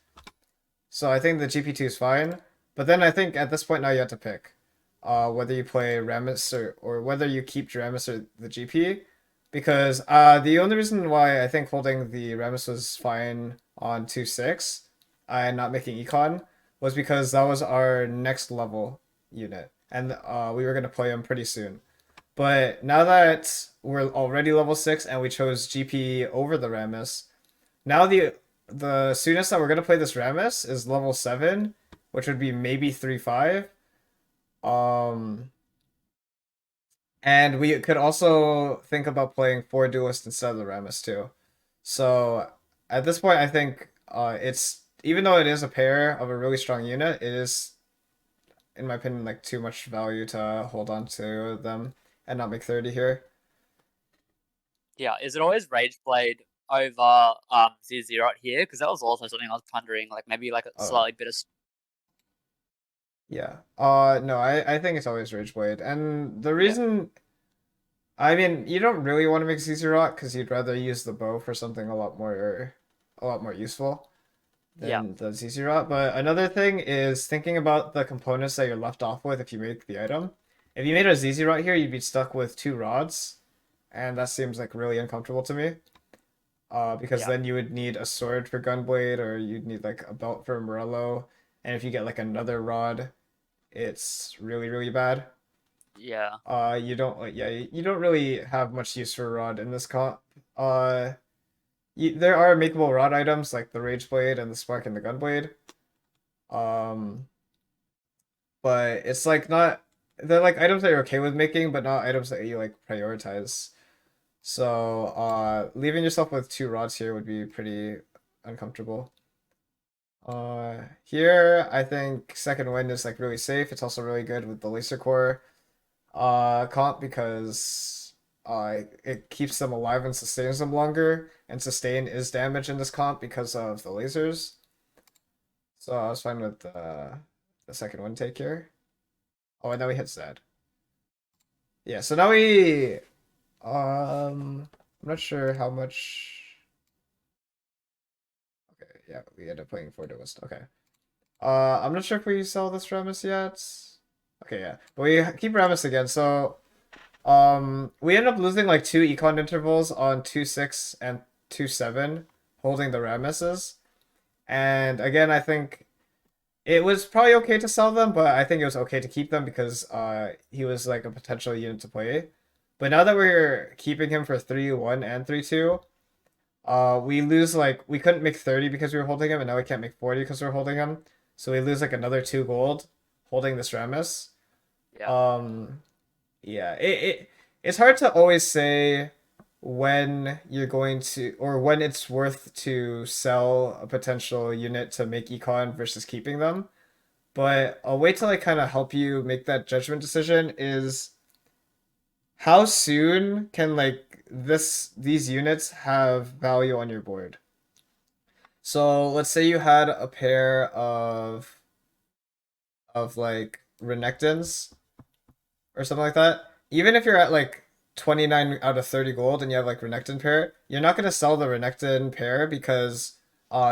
So I think the GP2 is fine. But then I think at this point now you have to pick whether you play Rammus or whether you keep Rammus or the GP. Because the only reason why I think holding the Rammus was fine on 2-6 and not making econ was because that was our next level unit. And we were going to play him pretty soon. But now that we're already level 6 and we chose GP over the Rammus, now the soonest that we're gonna play this Rammus is level 7, which would be maybe 3-5. Um, and we could also think about playing 4 duelist instead of the Rammus too. So at this point, I think it's even though it is a pair of a really strong unit, it is, in my opinion, like too much value to hold on to them and not make 30 here. Yeah. Is it always Rageblade over Z0 here? Because that was also something I was pondering, like maybe like a Oh slightly bit of. yeah. No, I think it's always Ridgeblade, and the Yeah. reason I mean, you don't really want to make CC Rock because you'd rather use the bow for something a lot more useful Yeah. than the CC Rock. But another thing is thinking about the components that you're left off with if you make the item. If you made a ZZ Rod here, you'd be stuck with 2 rods, and that seems like really uncomfortable to me. Because Yeah. then you would need a sword for Gunblade, or you'd need like a belt for Morello, and if you get like another rod, it's really bad. Yeah. You don't like yeah, you don't really have much use for rod in this comp. Uh, there are makeable rod items like the Rage Blade and the Spark and the Gunblade. Um, but it's like not they're like items that you're okay with making, but not items that you like prioritize. So, leaving yourself with 2 rods here would be pretty uncomfortable. Here I think second wind is like really safe. It's also really good with the laser core comp because it keeps them alive and sustains them longer, and sustain is damage in this comp because of the lasers. So I was fine with the second one take here. Oh, and now we hit Zed. Yeah, so now we I'm not sure how much. Okay, yeah, we end up playing for Duelist. Okay. I'm not sure if we sell this Rammus yet. Okay, yeah. But we keep Rammus again, so we end up losing like two econ intervals on 2-6 and 2-7, holding the Rammuses. And again, I think it was probably okay to sell them, but I think it was okay to keep them because he was like a potential unit to play. But now that we're keeping him for 3-1 and 3-2, we lose like we couldn't make 30 because we were holding him, and now we can't make 40 because we're holding him. So we lose like another 2 gold holding this Rammus. Yeah. Um yeah, it's hard to always say when you're going to or when it's worth to sell a potential unit to make econ versus keeping them. But a way to like kind of help you make that judgment decision is how soon can like these units have value on your board. So let's say you had a pair of like Renekton's or something like that. Even if you're at like 29 out of 30 gold and you have like Renekton pair, you're not gonna sell the Renekton pair because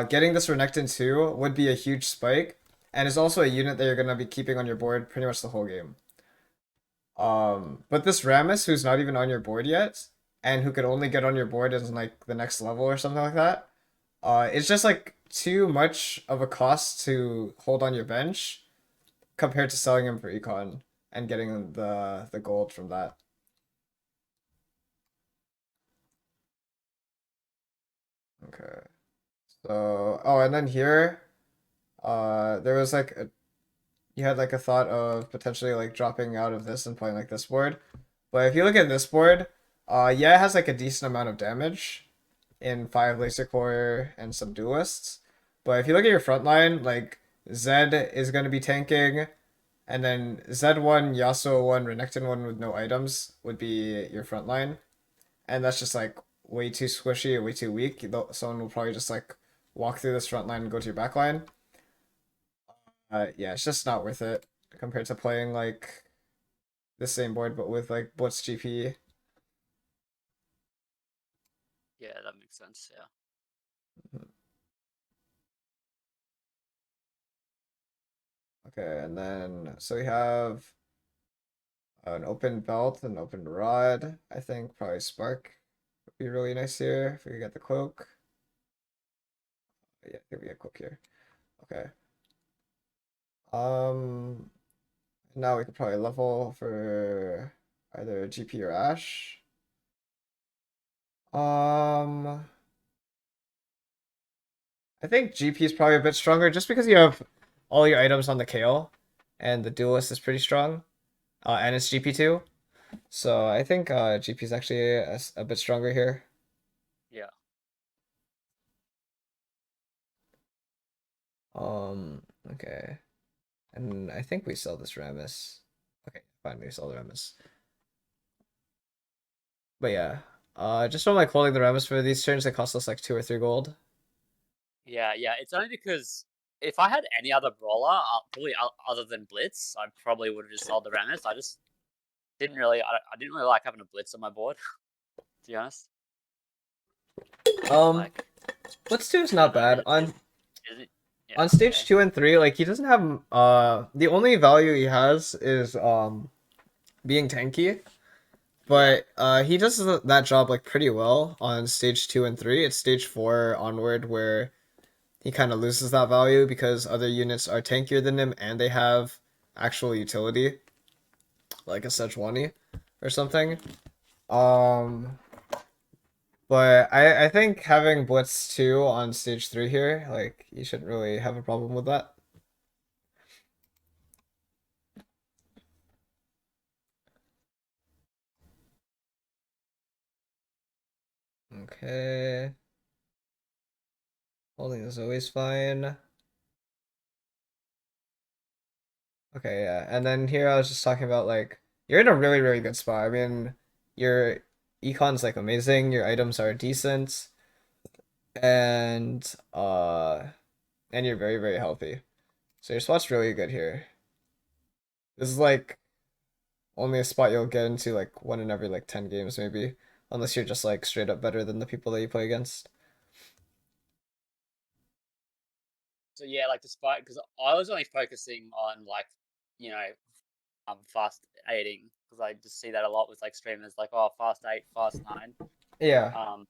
getting this Renekton 2 would be a huge spike and is also a unit that you're gonna be keeping on your board pretty much the whole game. But this Rammus who's not even on your board yet, and who could only get on your board in like the next level or something like that, it's just like too much of a cost to hold on your bench compared to selling him for econ and getting the gold from that. Okay. So, oh, and then here, there was like you had like a thought of potentially like dropping out of this and playing like this board. But if you look at this board, yeah, it has like a decent amount of damage in 5 laser core and some duelists. But if you look at your front line, like Zed is going to be tanking, and then Z1, Yasuo 1, Renekton 1 with no items would be your front line. And that's just like way too squishy, way too weak. Someone will probably just like walk through this front line and go to your back line. Yeah, it's just not worth it compared to playing like the same board but with like Blitz GP. Yeah, that makes sense. Yeah. Okay, and then so we have an open belt and open rod. I think probably Spark would be really nice here if we could get the cloak. Yeah, I think we get cloak here. Okay. Um, Now we could probably level for either GP or Ash. Um, I think GP is probably a bit stronger just because you have all your items on the KO, and the duelist is pretty strong. And it's GP too. So I think GP is actually a bit stronger here. Yeah. Okay. And I think we sell this Rammus. Okay, fine, we sell the Rammus. But yeah, just from like holding the Rammus for these turns, it costs us like 2 or 3 gold. Yeah, yeah. It's only because if I had any other brawler, probably other than Blitz, I probably would have just sold the Rammus. I just didn't really, I didn't really like having a Blitz on my board, to be honest. Um, Like, Blitz 2 is I don't not know. bad. Is it? Yeah. On stage Okay. 2 and 3, like he doesn't have the only value he has is being tanky. Yeah. But he does that job like pretty well on stage 2 and 3. It's stage 4 onward where he kind of loses that value because other units are tankier than him and they have actual utility, like a Sejuani or something. Mm. Um, but I think having Blitz 2 on stage 3 here, like you shouldn't really have a problem with that. Okay. Holding is always fine. Okay, yeah. And then here I was just talking about like you're in a really, really good spot. I mean, your econ's like amazing, your items are decent, and and you're very, very healthy. So your spot's really good here. This is like only a spot you'll get into like one in every like 10 games maybe, unless you're just like straight up better than the people that you play against. So yeah, like despite because I was only focusing on like you know fast aiding because I just see that a lot with like streamers like oh fast 8, fast 9. Yeah. Um,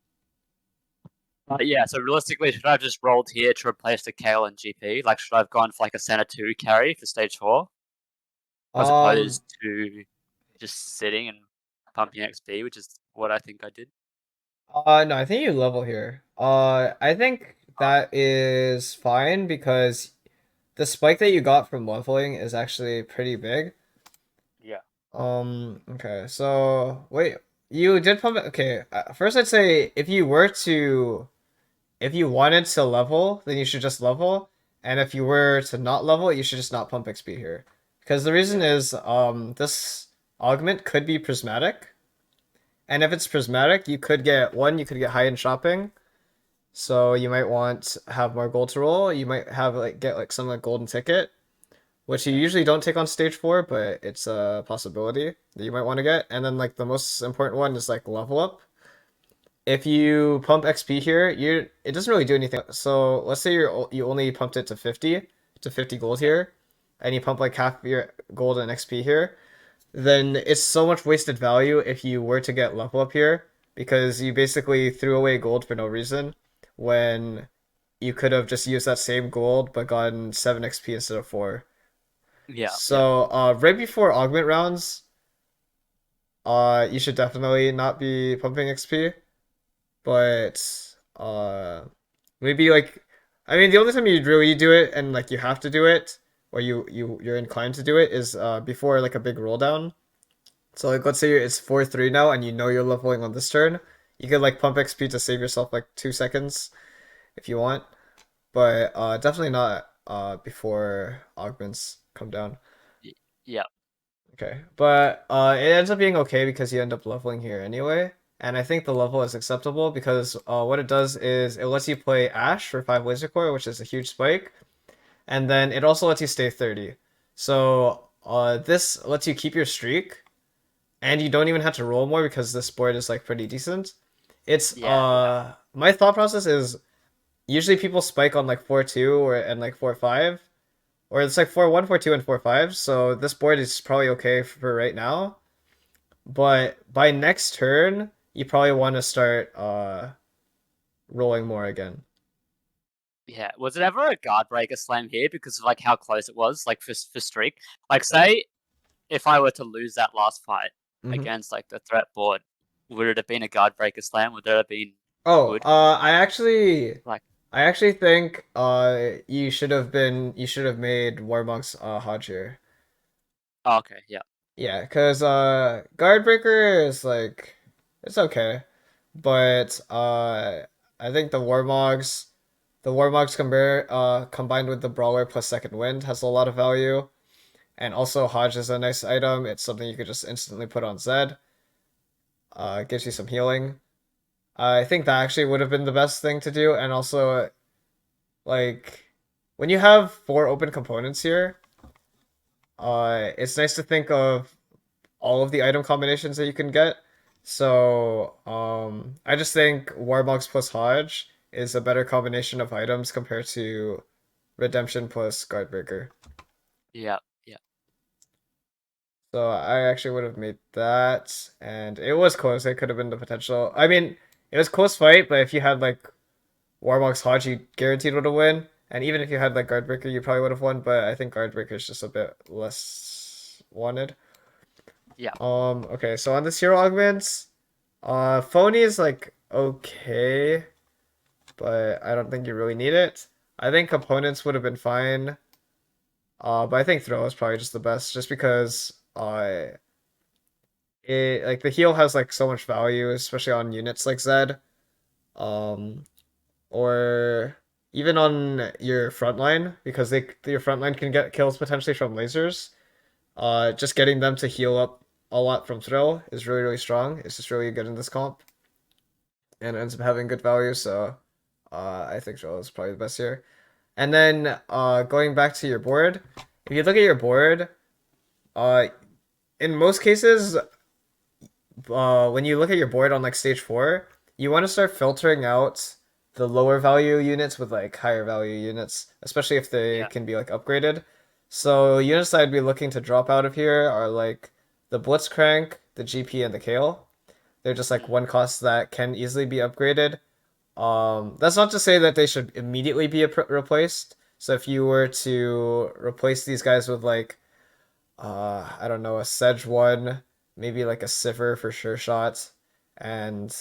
but yeah, so realistically, should I have just rolled here to replace the KO and GP? Like, should I have gone for like a center 2 carry for stage 4 as Um, opposed to just sitting and pumping XP, which is what I think I did. no, I think you level here. I think Oh, that is fine because the spike that you got from leveling is actually pretty big. yeah, Okay, so wait, you did pump it. Okay, first I'd say if you wanted to level, then you should just level. And if you were to not level, you should just not pump XP here. Because the reason yeah, is, this augment could be prismatic. And if it's prismatic, you could get high in shopping. So you might want to have more gold to roll. You might have get like some like golden ticket, which you yeah, usually don't take on stage 4, but it's a possibility that you might want to get. And then like the most important one is like level up. If you pump XP here, it doesn't really do anything. So let's say you only pumped it to 50 gold yeah, here, and you pump like half your gold and XP here, then it's so much wasted value if you were to get level up here because you basically threw away gold for no reason when you could have just used that same gold but gotten 7 XP instead of 4. yeah, yeah, So right before augment rounds, you should definitely not be pumping XP, but maybe like I mean the only time you really do it and like you have to do it or you're inclined to do it is before like a big roll down. So like let's say it's 4-3 now and you know you're leveling on this turn. You could like pump XP to save yourself like 2 seconds if you want. But definitely not before augments come down. yeah, Okay. But it ends up being okay because you end up leveling here anyway. And I think the level is acceptable because what it does is it lets you play Ash for 5 laser core, which is a huge spike. And then it also lets you stay 30. So this lets you keep your streak and you don't even have to roll more because this board is like pretty decent. It's yeah, yeah, my thought process is usually people spike on like 4-2 or and like 4-5 or it's like 4-1, 4-2 and 4-5. So this board is probably okay for right now. But by next turn, you probably want to start rolling more again. yeah. Was it ever a guard breaker slam here because of like how close it was, like for streak? Like, say if I were to lose that last fight Hmm. against like the threat board, would it have been a guard breaker slam? Would it have been Oh, good? Like, I actually think you should have made Warmonk's Hodge here. oh, okay, yeah, Yeah, because Guardbreaker is like it's okay. But I think the Warmogs combined with the Brawler plus Second Wind has a lot of value. And also Hodge is a nice item. It's something you could just instantly put on Zed. It gives you some healing. I think that actually would have been the best thing to do. And also like when you have 4 open components here, it's nice to think of all of the item combinations that you can get. So I just think Warbox plus Hodge is a better combination of items compared to Redemption plus Guardbreaker. yeah, yeah, So I actually would have made that, and it was close. It could have been the potential. I mean, it was close fight, but if you had like Warbox Hodge, you guaranteed would have win. And even if you had like Guardbreaker, you probably would have won. But I think Guardbreaker is just a bit less wanted. yeah, Okay, so on this hero augments, phony is like okay, but I don't think you really need it. I think components would have been fine. But I think throw is probably just the best, just because it like the heal has like so much value, especially on units like Zed, um, or even on your frontline because your frontline can get kills potentially from lasers. Just getting them to heal up a lot from thrill is really really strong. It's just really good in this comp. And it ends up having good value. So I think Joel is probably the best here. And then going back to your board, if you look at your board, uh in most cases, when you look at your board on like stage 4, you want to start filtering out the lower value units with like higher value units, especially if they Yeah, can be like upgraded. So units I'd be looking to drop out of here are like the Blitzcrank, the GP, and the Kale. They're just like mm, one cost that can easily be upgraded. That's not to say that they should immediately be replaced. So if you were to replace these guys with like I don't know, a Sedge one, maybe like a Sivir for sure shot, and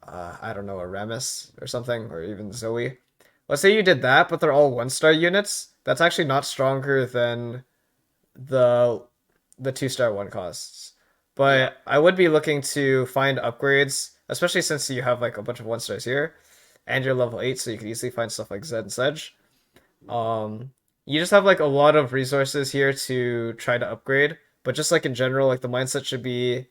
I don't know, a Remus or something, or even Zoe. Let's say you did that, but they're all 1-star units. That's actually not stronger than the 2-star one costs. yeah, But I would be looking to find upgrades, especially since you have like a bunch of 1-stars here, and you're level 8, so you can easily find stuff like Zed and Sedge. Um, you just have like a lot of resources here to try to upgrade, but just like in general, like the mindset should be,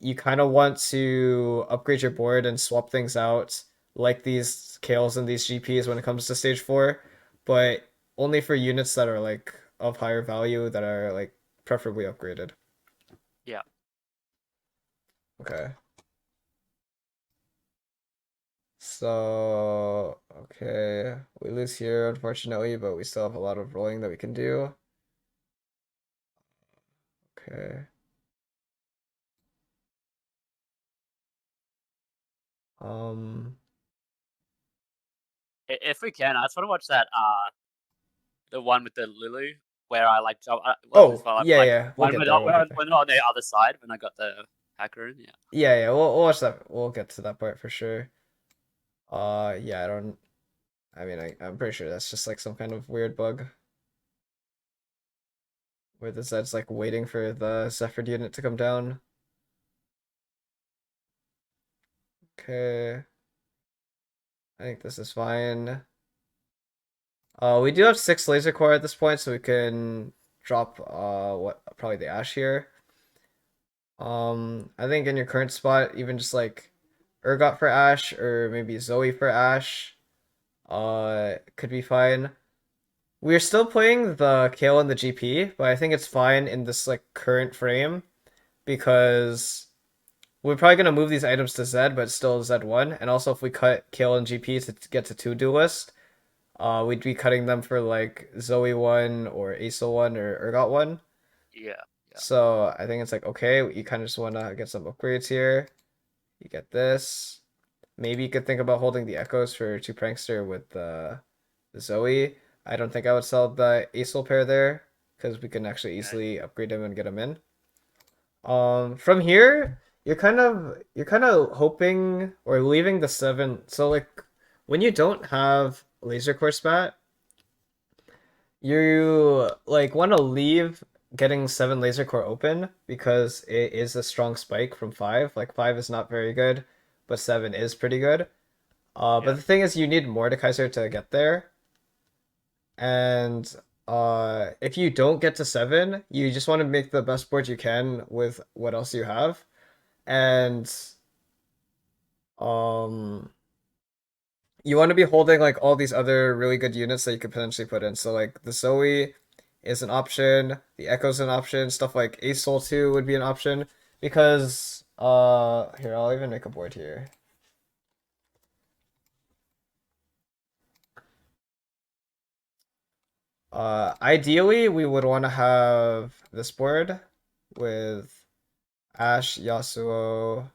you kind of want to upgrade your board and swap things out, like these Kales and these GPs when it comes to stage 4, but only for units that are like of higher value that are like preferably upgraded. yeah. Okay. So, okay, we lose here unfortunately, but we still have a lot of rolling that we can do. Okay. Um, If we can, I just want to watch that the one with the Lulu where I like jump. What was oh, this one? yeah, Like yeah, we'll when get we're there, not we'll get there. when we're on the other side when I got the hacker in. Yeah. Yeah, yeah, we'll watch that. We'll get to that part for sure. Yeah, I don't, I mean, I'm pretty sure that's just like some kind of weird bug where the Zed's like waiting for the Zephyr unit to come down. Okay, I think this is fine. We do have 6 laser core at this point, so we can drop what probably the Ash here. I think in your current spot, even just like Urgot for Ash or maybe Zoe for Ash, could be fine. We're still playing the Kale and the GP, but I think it's fine in this like current frame because we're probably gonna move these items to Zed, but still Z1. And also, if we cut Kale and GP to get to 2 duelist, we'd be cutting them for like Zoe 1 or Aesol 1 or Urgot 1. Yeah. Yeah. So I think it's like okay, you kind of just want to get some upgrades here. You get this. Maybe you could think about holding the Echoes for 2 Prankster with the Zoe. I don't think I would sell the Aesol pair there because we can actually Okay. easily upgrade him and get him in. From here, you're kind of hoping or leaving the 7. So like when you don't have laser core spat, you like want to leave getting 7 laser core open because it is a strong spike from 5. Like 5 is not very good, but 7 is pretty good. But Yeah. the thing is, you need Mordekaiser to get there, and if you don't get to 7, you just want to make the best board you can with what else you have, and um, you want to be holding like all these other really good units that you could potentially put in. So like the Zoe is an option, the Echo's an option, stuff like Ace Soul 2 would be an option because here I'll even make a board here. Ideally we would want to have this board with Ash, Yasuo,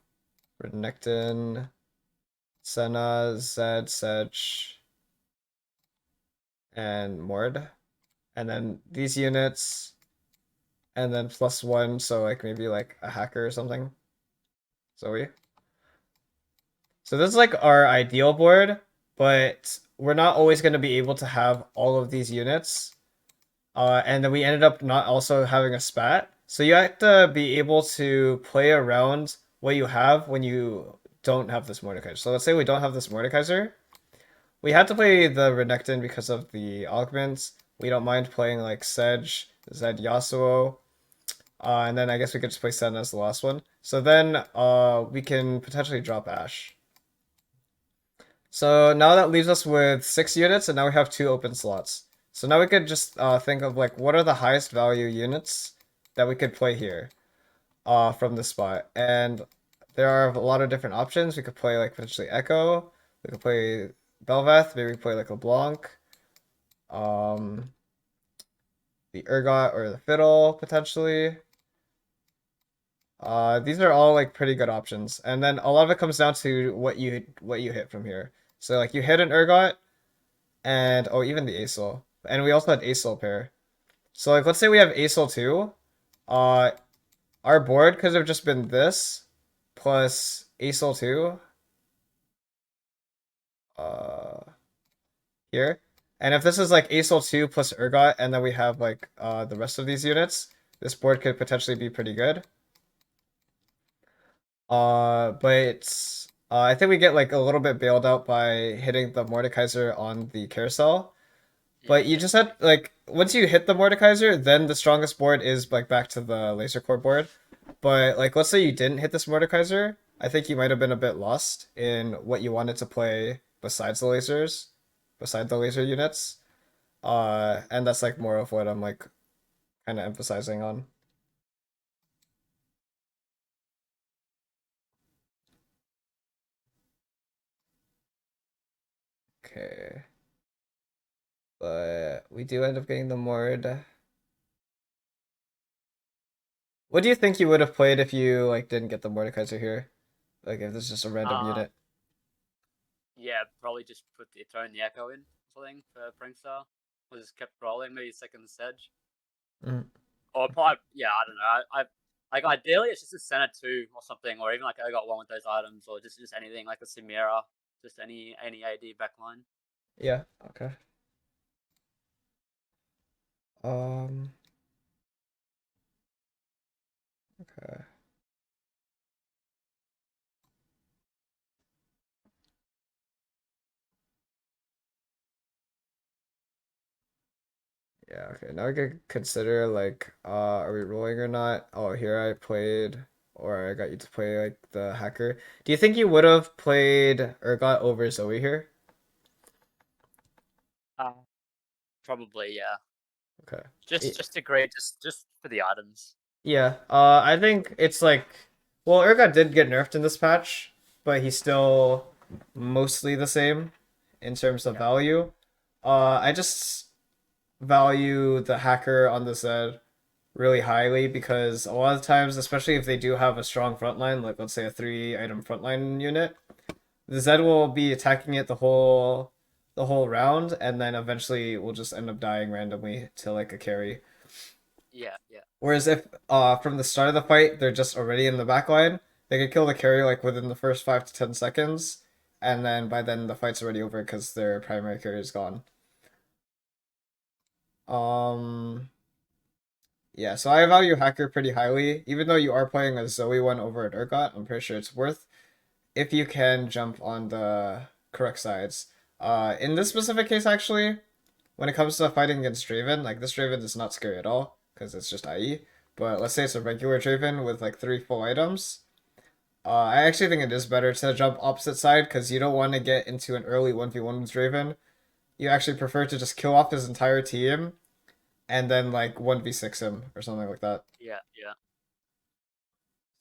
Renekton, Senna, Zed, Sedge, and Mord. And then these units and then +1, so like maybe like a hacker or something. Zoe. So this is like our ideal board, but we're not always going to be able to have all of these units. And then we ended up not also having a spat. So you have to be able to play around what you have when you don't have this Mordekaiser. So let's say we don't have this Mordekaiser. We had to play the Renekton because of the augments. We don't mind playing like Sedge, Zed Yasuo, and then I guess we could just play Sen as the last one. So then we can potentially drop Ash. So now that leaves us with 6 units, and now we have 2 open slots. So now we could just think of like what are the highest value units that we could play here from this spot. And there are a lot of different options. We could play like potentially Echo. We could play Belveth. Maybe we play like LeBlanc. Um, the Urgot or the Fiddle potentially. These are all like pretty good options, and then a lot of it comes down to what you hit from here. So like you hit an Urgot, and oh, even the Acel, and we also had Acel pair. So like let's say we have Acel too. Uh, our board could have just been this plus Acel two. Uh, here, and if this is like Acel two plus Urgot, and then we have like the rest of these units, this board could potentially be pretty good. But I think we get like a little bit bailed out by hitting the Mordekaiser on the carousel. But you Yeah. just had like once you hit the Mordekaiser, then the strongest board is like back to the laser core board. But like let's say you didn't hit this Mordekaiser, I think you might have been a bit lost in what you wanted to play besides the lasers, beside the laser units. And that's like more of what I'm like kind of emphasizing on. Okay. But we do end up getting the Mord. What do you think you would have played if you like didn't get the Mordekaiser here? Like if this is just a random Uh, unit. yeah, probably just throw in the Echo in or something for Prankstar. Or just kept rolling, maybe second Sedge. Mm. Or probably, yeah, I don't know. Like ideally it's just a center two or something, or even like I got one with those items, or just anything like a Samira, just any AD backline. Yeah. Okay. Um. Okay. Yeah. Okay. Now we could consider like, are we rolling or not? Oh, here I played, or I got you to play like the hacker. Do you think you would have played or got over Zoe here? Uh, Probably, yeah. Okay. Just agree, just for the items. Yeah, I think it's like, well, Urgot did get nerfed in this patch, but he's still mostly the same in terms of Yeah, value. I just value the hacker on the Zed really highly because a lot of times, especially if they do have a strong frontline, like let's say a 3 item frontline unit, the Zed will be attacking it the whole round, and then eventually will just end up dying randomly to like a carry. yeah. Whereas if from the start of the fight they're just already in the back line, they could kill the carry like within the first 5 to 10 seconds, and then by then the fight's already over because their primary carry is gone. Um, yeah, so I value Hacker pretty highly, even though you are playing a Zoe one over at Urgot. I'm pretty sure it's worth if you can jump on the correct sides. In this specific case, actually, when it comes to fighting against Draven, like this Draven is not scary at all because it's just IE. But let's say it's a regular Draven with like 3 full items. I actually think it is better to jump opposite side because you don't want to get into an early 1v1 with Draven. You actually prefer to just kill off his entire team and then like 1v6 him or something like that. Yeah.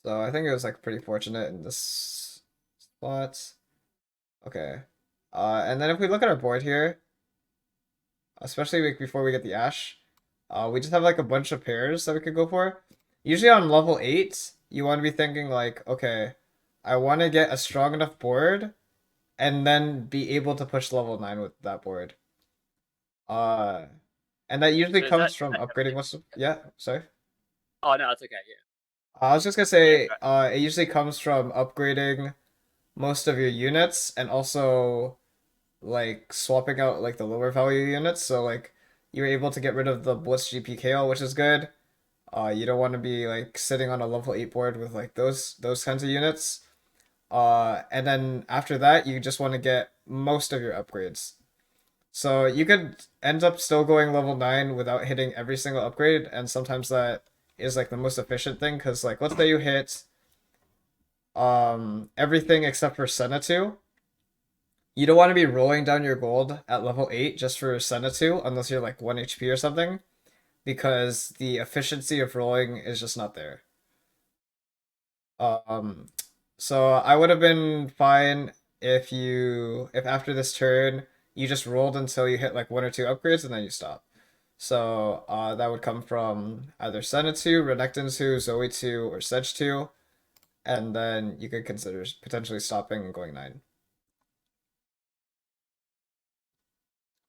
So I think it was like pretty fortunate in this spot. Okay. And then if we look at our board here, especially like before we get the Ash, we just have like a bunch of pairs that we could go for. Usually on level 8, you want to be thinking like, okay, I want to get a strong enough board and then be able to push level 9 with that board. Uh, and that usually So comes is from that upgrading everything? most of, yeah, sorry. Oh no, it's okay. I was just gonna Yeah, say, it usually comes from upgrading most of your units and also like swapping out like the lower value units. So like you're able to get rid of the Blitz GPKL, which is good. You don't want to be like sitting on a level 8 board with like those kinds of units. And then after that, you just want to get most of your upgrades. So you could end up still going level 9 without hitting every single upgrade, and sometimes that is like the most efficient thing because like let's say you hit everything except for Senna 2, you don't want to be rolling down your gold at level 8 just for Senatu unless you're like 1 HP or something, because the efficiency of rolling is just not there. Um, so I would have been fine if after this turn you just rolled until you hit like 1 or 2 upgrades and then you stop. So that would come from either Senna 2, Renekton 2, Zoe 2, or Sedge 2, and then you could consider potentially stopping and going 9.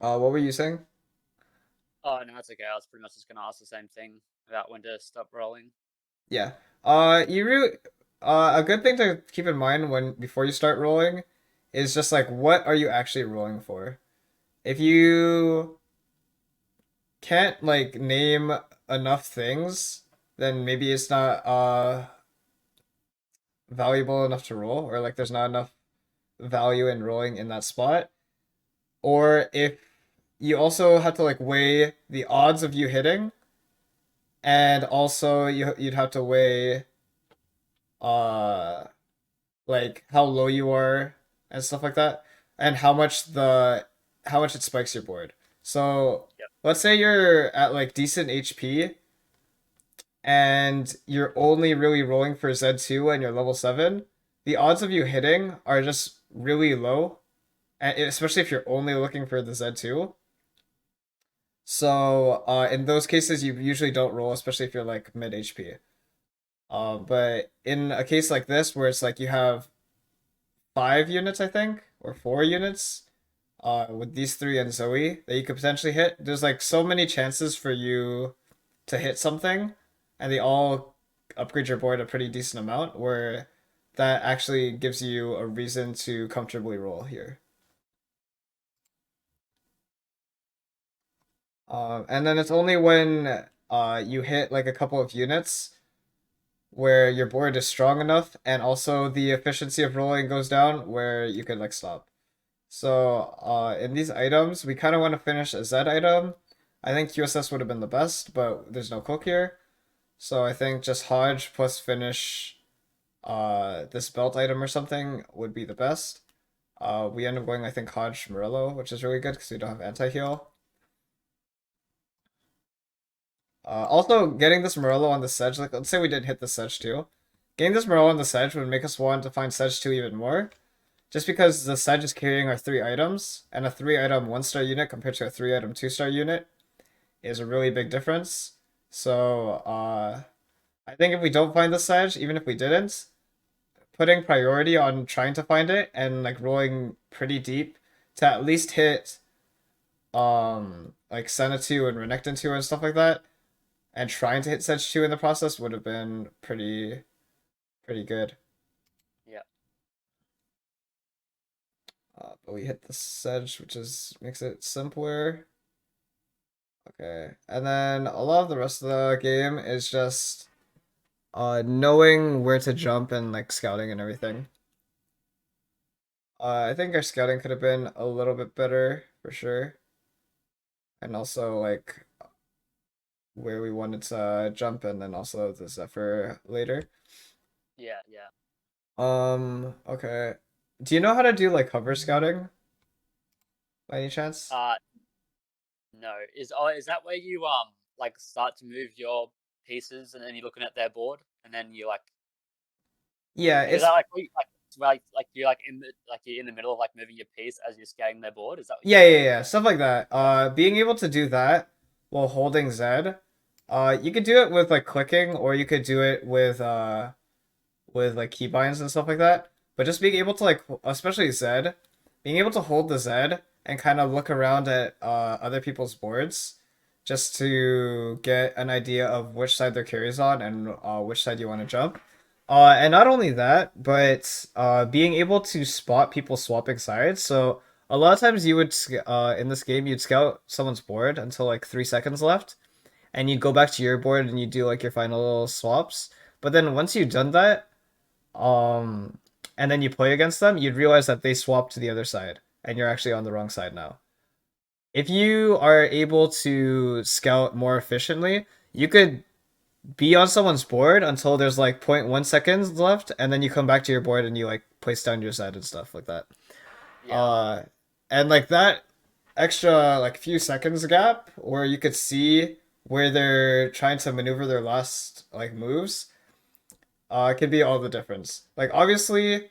What were you saying? Oh no, that's okay. I was pretty much just gonna ask the same thing about when to stop rolling. Yeah. You really a good thing to keep in mind when before you start rolling is just like what are you actually rolling for? If you can't like name enough things, then maybe it's not valuable enough to roll, or like there's not enough value in rolling in that spot. Or if you also have to like weigh the odds of you hitting, and also you'd have to weigh uh like how low you are and stuff like that, and how much it spikes your board. So Yep. let's say you're at like decent HP and you're only really rolling for Z2 and you're level 7, the odds of you hitting are just really low, and especially if you're only looking for the Z2. So in those cases, you usually don't roll, especially if you're like mid HP. But in a case like this, where it's like you have 5 units, I think, or 4 units, with these three and Zoe that you could potentially hit, there's like so many chances for you to hit something, and they all upgrade your board a pretty decent amount, where that actually gives you a reason to comfortably roll here. And then it's only when you hit like a couple of units where your board is strong enough and also the efficiency of rolling goes down where you could like stop. So in these items, we kind of want to finish a Z item. I think QSS would have been the best, but there's no cook here. So I think just Hodge plus finish this belt item or something would be the best. We end up going, I think, Hodge Morello, which is really good because we don't have anti-heal. Also, getting this Morello on the Sedge, like let's say we did hit the Sedge too. Getting this Morello on the Sedge would make us want to find Sedge 2 even more. Just because the Sedge is carrying our 3 items, and a 3 item 1-star unit compared to a 3 item 2-star unit is a really big difference. So, I think if we don't find the Sedge, even if we didn't, putting priority on trying to find it and like rolling pretty deep to at least hit like Senna 2 and Renekton 2 and stuff like that, and trying to hit Sedge 2 in the process would have been pretty good. Yeah. But we hit the Sedge, which is makes it simpler. Okay, and then a lot of the rest of the game is just knowing where to jump and like scouting and everything. I think our scouting could have been a little bit better for sure, and also like where we wanted to jump, and then also the Zephyr later. Yeah. Yeah. Okay. Do you know how to do like hover scouting by any chance? Uh, no. Is that where you like start to move your pieces and then you're looking at their board and then you like Yeah, is that it's like where like you're like you're in the middle of like moving your piece as you're scanning their board? Is that what you yeah, mean? yeah, yeah, stuff like that. Being able to do that while holding Z, you could do it with like clicking, or you could do it with like keybinds and stuff like that. But just being able to like, especially Z, being able to hold the Z and kind of look around at other people's boards, just to get an idea of which side their carry's on and which side you want to jump. And not only that, but being able to spot people swapping sides. So a lot of times you would in this game you'd scout someone's board until like 3 seconds left, and you'd go back to your board and you do like your final little swaps. But then once you've done that, um, and then you play against them, you'd realize that they swapped to the other side, and you're actually on the wrong side now. If you are able to scout more efficiently, you could be on someone's board until there's like zero point 0.1 seconds left, and then you come back to your board and you like place down your side and stuff like that. Yeah. Uh, and like that extra like few seconds gap where you could see where they're trying to maneuver their last like moves, can be all the difference. Like obviously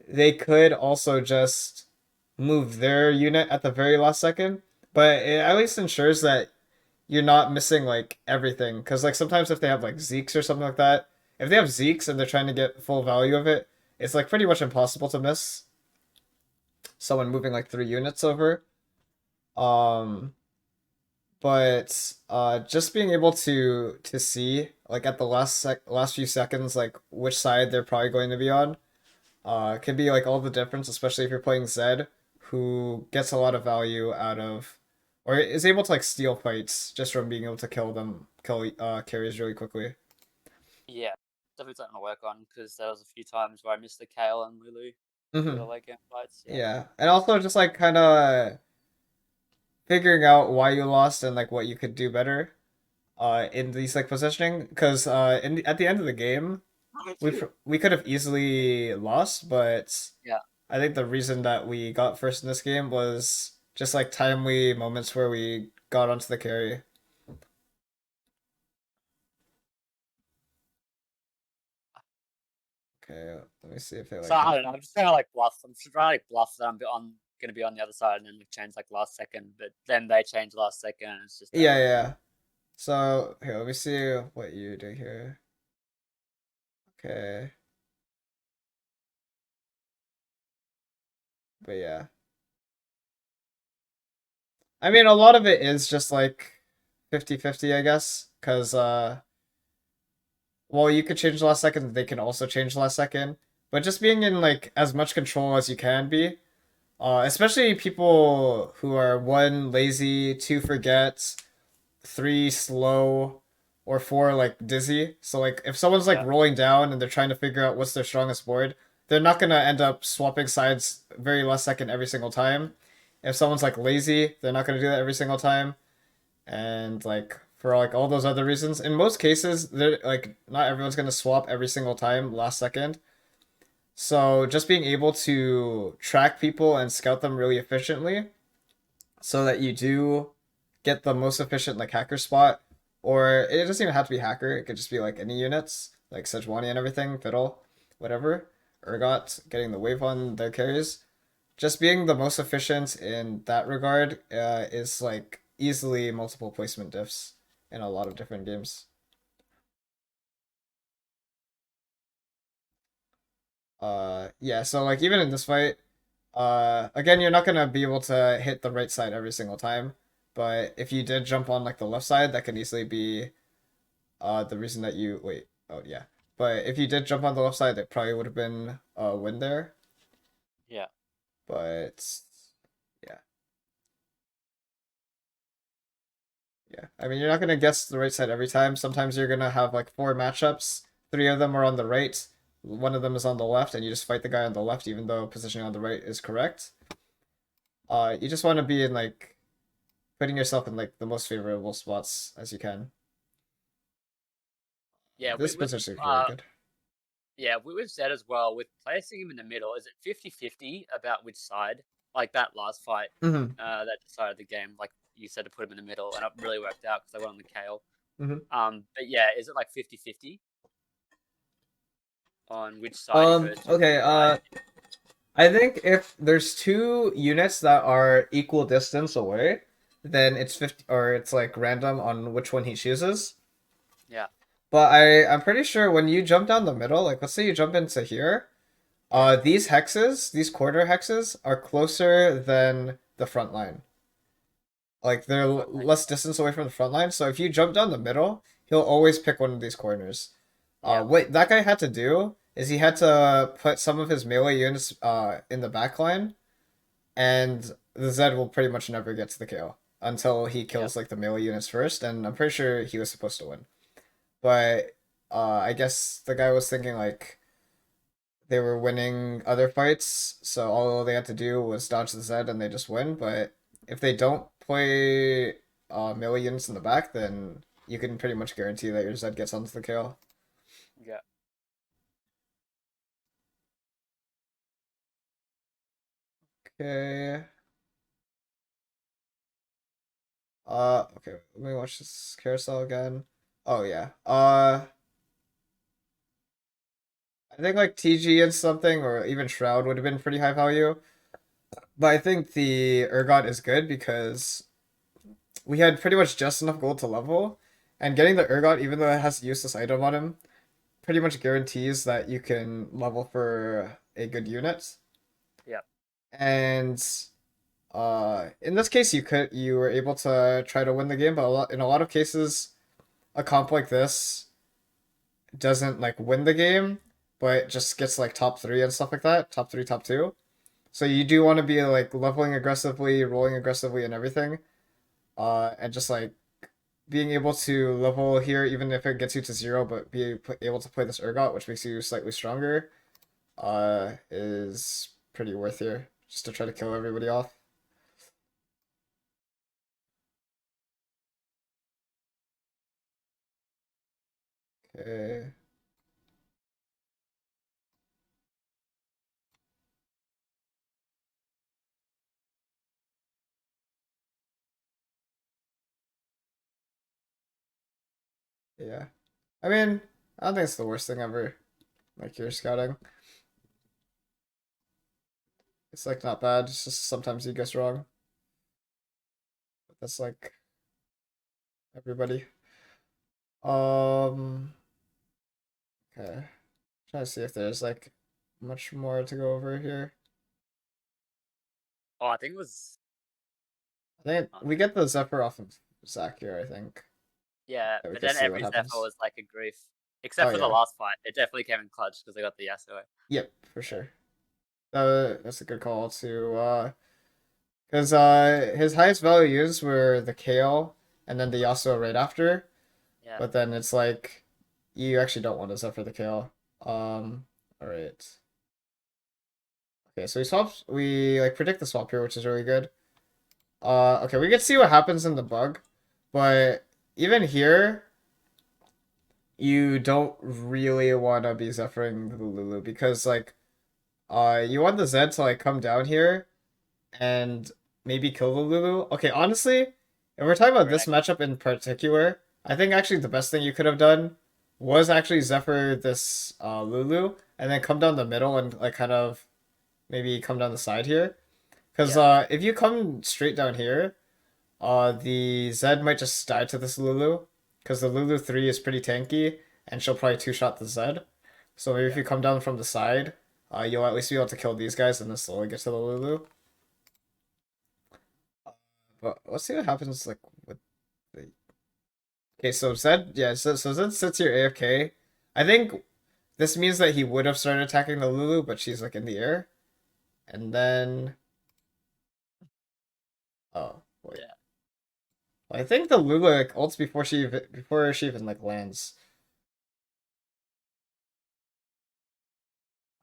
they could also just move their unit at the very last second, but it at least ensures that you're not missing like everything. Because like sometimes if they have like Zeeks or something like that, if they have Zeeks and they're trying to get full value of it, it's like pretty much impossible to miss someone moving like 3 units over. Um, but just being able to see like at the last few seconds like which side they're probably going to be on, can be like all the difference, especially if you're playing Zed, who gets a lot of value out of, or is able to like steal fights just from being able to kill carries really quickly. Yeah. Definitely something to work on because there was a few times where I missed the Kale and Lulu for the Hmm. late game fights. Yeah. Yeah, and also just like kind of figuring out why you lost and like what you could do better in these like positioning, because at the end of the game we could have easily lost, but Yeah. I think the reason that we got first in this game was just like timely moments where we got onto the carry. Okay, let me see if they So like I can. don't know. I'm just trying to like bluff. I'm just trying to like bluff that going to be on the other side, and then we change like last second. But then they change last second, and it's just Yeah, yeah, over. yeah. So here, let me see what you do here. Okay, but yeah, I mean a lot of it is just like 50-50, I guess, because well, you could change the last second, they can also change the last second, but just being in like as much control as you can be. Especially people who are one lazy, two forget, three slow, or four like dizzy. So like if someone's like Yeah. rolling down and they're trying to figure out what's their strongest board, they're not gonna end up swapping sides very last second every single time. If someone's like lazy, they're not gonna do that every single time. And like for like all those other reasons, in most cases, they're like not everyone's gonna swap every single time last second. So just being able to track people and scout them really efficiently so that you do get the most efficient like hacker spot, or it doesn't even have to be hacker, it could just be like any units like Sejuani and everything, Fiddle, whatever, Urgot getting the wave on their carries. Just being the most efficient in that regard is like easily multiple placement diffs in a lot of different games. Yeah, so like even in this fight, again, you're not gonna be able to hit the right side every single time, but if you did jump on like the left side, that can easily be the reason that you wait. Oh yeah, but if you did jump on the left side, it probably would have been a win there. Yeah. But yeah, yeah. I mean, you're not gonna guess the right side every time. Sometimes you're gonna have like four matchups. Three of them are on the right. One of them is on the left, and you just fight the guy on the left, even though positioning on the right is correct. You just want to be in like putting yourself in like the most favorable spots as you can. Yeah. This position is really good. Yeah, we've said as well with placing him in the middle. Is it 50-50 about which side? Like that last fight, Hmm. that decided the game. Like you said to put him in the middle, and it really worked out because they went on the Kale. Hmm. But yeah, is it like 50-50 on which side he goes to? Okay. Right. I think if there's two units that are equal distance away, then it's 50, or it's like random on which one he chooses. Yeah. But I'm pretty sure when you jump down the middle, like let's say you jump into here, Yeah. these hexes, these quarter hexes, are closer than the front line. Like they're less Okay. distance away from the front line. So if you jump down the middle, he'll always pick one of these corners. Yeah. What that guy had to do is he had to put some of his melee units in the back line, and the Zed will pretty much never get to the kill until he Yeah. kills like the melee units first. And I'm pretty sure he was supposed to win, but I guess the guy was thinking like they were winning other fights, so all they had to do was dodge the Zed and they just win. But if they don't play melee units in the back, then you can pretty much guarantee that your Zed gets onto the kill. Yeah. Okay. Okay, let me watch this carousel again. Oh yeah. I think like TG and something, or even Shroud would have been pretty high value. But I think the Urgot is good because we had pretty much just enough gold to level, and getting the Urgot, even though it has a useless item on him, pretty much guarantees that you can level for a good unit. Yep. And in this case, you were able to try to win the game, but in a lot of cases, a comp like this doesn't like win the game, but just gets like top three and stuff like that, top three, top two. So you do want to be like leveling aggressively, rolling aggressively, and everything. And just like being able to level here, even if it gets you to zero, but be able to play this Urgot, which makes you slightly stronger, is pretty worth here. Just to try to kill everybody off. Okay. Yeah. I mean, I don't think it's the worst thing ever. Like you're scouting. It's like not bad. It's just sometimes you guess wrong. But that's like everybody. Um. Okay. Trying to see if there's like much more to go over here. Oh, I think it was. I think Uh, we get the Zephyr off of Zach here. I think yeah, that we but can then see what every Zephyr happens. was like a grief, Oh except for the yeah. last fight. It definitely came in clutch because I got the Yasuo. Yep, for Yeah. sure. That's a good call to because his highest value units were the Kale and then the Yasuo right after. Yeah. But then it's like you actually don't want to Zephyr the Kale. All right. Okay, so we like predict the swap here, which is really good. Okay, we can see what happens in the bug, but even here, you don't really want to be Zephyring the Lulu because like you want the Zed to like come down here and maybe kill the Lulu. Okay, honestly, if we're talking about this Correct. matchup in particular, I think actually the best thing you could have done was actually Zephyr this Lulu and then come down the middle and like kind of maybe come down the side here. Because Yeah. if you come straight down here, the Zed might just die to this Lulu. Because the Lulu 3 is pretty tanky and she'll probably two-shot the Zed. So maybe if Yeah. you come down from the side, you'll at least be able to kill these guys and then slowly get to the Lulu. But let's see what happens like with the. Okay, so Zed, yeah, so Zed sits here AFK. I think this means that he would have started attacking the Lulu, but she's like in the air. And then, oh wait, Yeah. I think the Lulu like ults before she even like lands.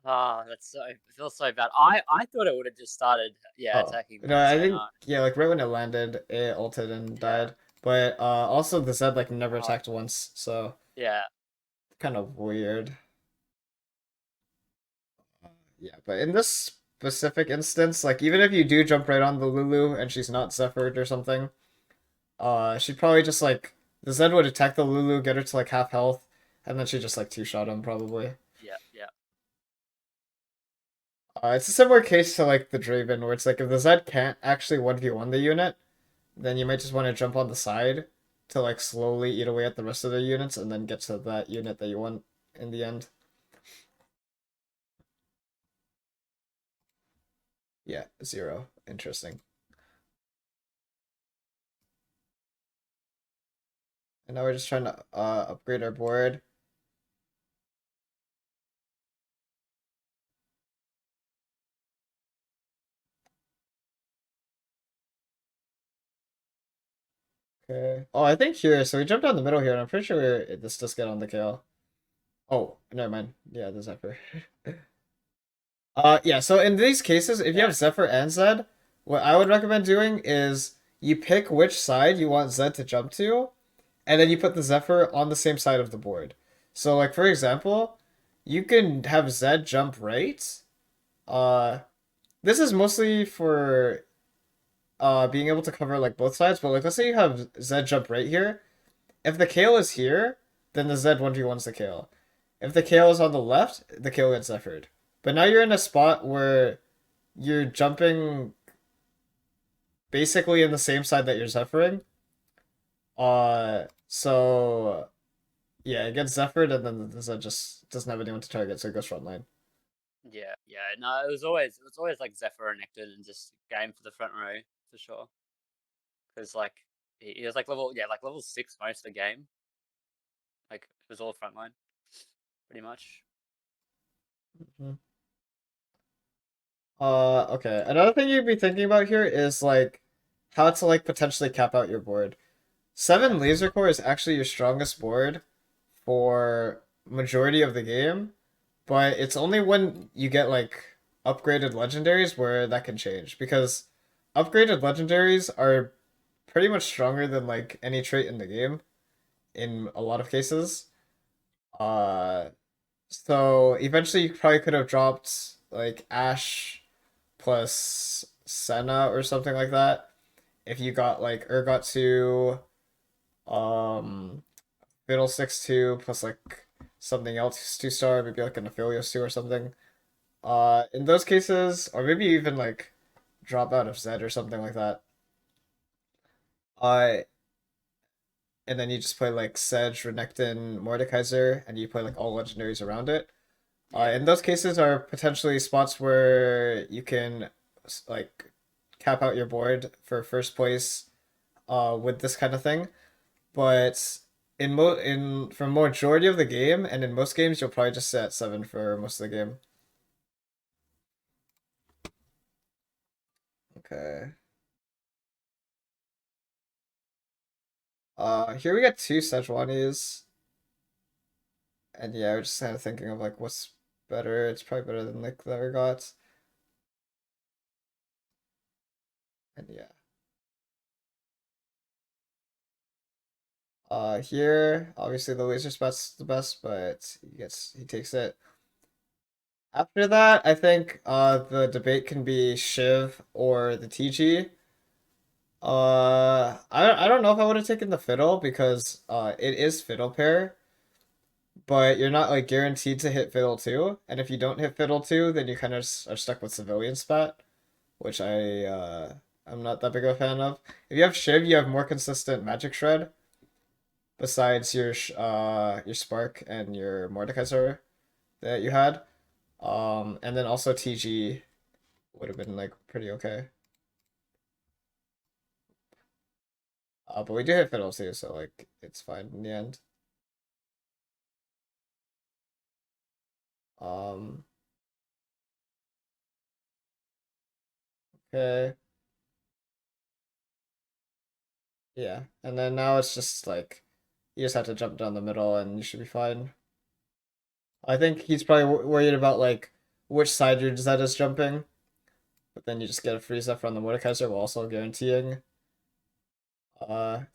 Ah, that's so. It feels so bad. I thought it would have just started. Yeah, Oh attacking no, the I Zed. think yeah, like right when it landed, it ulted and Yeah. died. But also the Zed like never Oh, attacked once, so yeah. kind of weird. Yeah, but in this specific instance, like even if you do jump right on the Lulu and she's not Zephyred or something, she'd probably just like the Zed would attack the Lulu, get her to like half health, and then she'd just like two-shot him probably. Yeah. Yeah. It's a similar case to like the Draven, where it's like if the Zed can't actually 1v1 the unit, then you might just want to jump on the side to like slowly eat away at the rest of the units and then get to that unit that you want in the end. Yeah, zero. Interesting. And now we're just trying to upgrade our board. Okay. Oh, I think here. So we jumped down the middle here, and I'm pretty sure this does get on the KO. Oh, never mind. Yeah, the Zephyr. Yeah. So in these cases, if you Yeah. have Zephyr and Zed, what I would recommend doing is you pick which side you want Zed to jump to, and then you put the Zephyr on the same side of the board. So, like for example, you can have Zed jump right. Uh, this is mostly for being able to cover like both sides, but like let's say you have Zed jump right here. If the Kale is here, then the Zed 1v1's the Kale. If the Kale is on the left, the Kale gets Zephyred. But now you're in a spot where you're jumping basically in the same side that you're Zephyring. So yeah, it gets Zephyred and then the Zed just doesn't have anyone to target, so it goes front line. Yeah, yeah. No, it was always like Zephyr and Nectar and just game for the front row for sure. Because like he was like level 6 most of the game. Like it was all front line, pretty much. Mhm. Okay. Another thing you'd be thinking about here is like how to like potentially cap out your board. Yeah, Seven Laser Core is actually your strongest board for majority of the game, but it's only when you get like upgraded legendaries where that can change because upgraded legendaries are pretty much stronger than like any trait in the game in a lot of cases. Uh, so eventually you probably could have dropped like Ash plus Senna or something like that if you got like Urgot 2, um, Fiddlesticks 2 plus like something else 2-star, maybe like an Aphelios 2 or something. In those cases, or maybe even like drop out of Zed or something like that. Uh, and then you just play like Sedge, Renekton, Mordekaiser, and you play like all legendaries around it. yeah, In those cases are potentially spots where you can like cap out your board for first place with this kind of thing. But in for majority of the game and in most games you'll probably just set 7 for most of the game. Okay. Here we got two Sejuanis, and yeah, we're just kind of thinking of like what's better. It's probably better than like the Urgots, and yeah. Here obviously the laser spot's the best, but he takes it. After that, I think the debate can be Shiv or the TG. I don't know if I would have taken the fiddle because it is fiddle pair, but you're not like guaranteed to hit fiddle two, and if you don't hit fiddle two, then you kind of are stuck with civilian spat, which I'm not that big of a fan of. If you have Shiv, you have more consistent magic shred besides your spark and your Mordekaiser that you had. And then also TG would have been like pretty okay. But we do hit fiddle too, so like it's fine in the end. Um, okay, yeah, and then now it's just like you just have to jump down the middle and you should be fine. I think he's probably worried about like which side your Zed is jumping, but then you just get a freeze up from the Mordekaiser while also guaranteeing.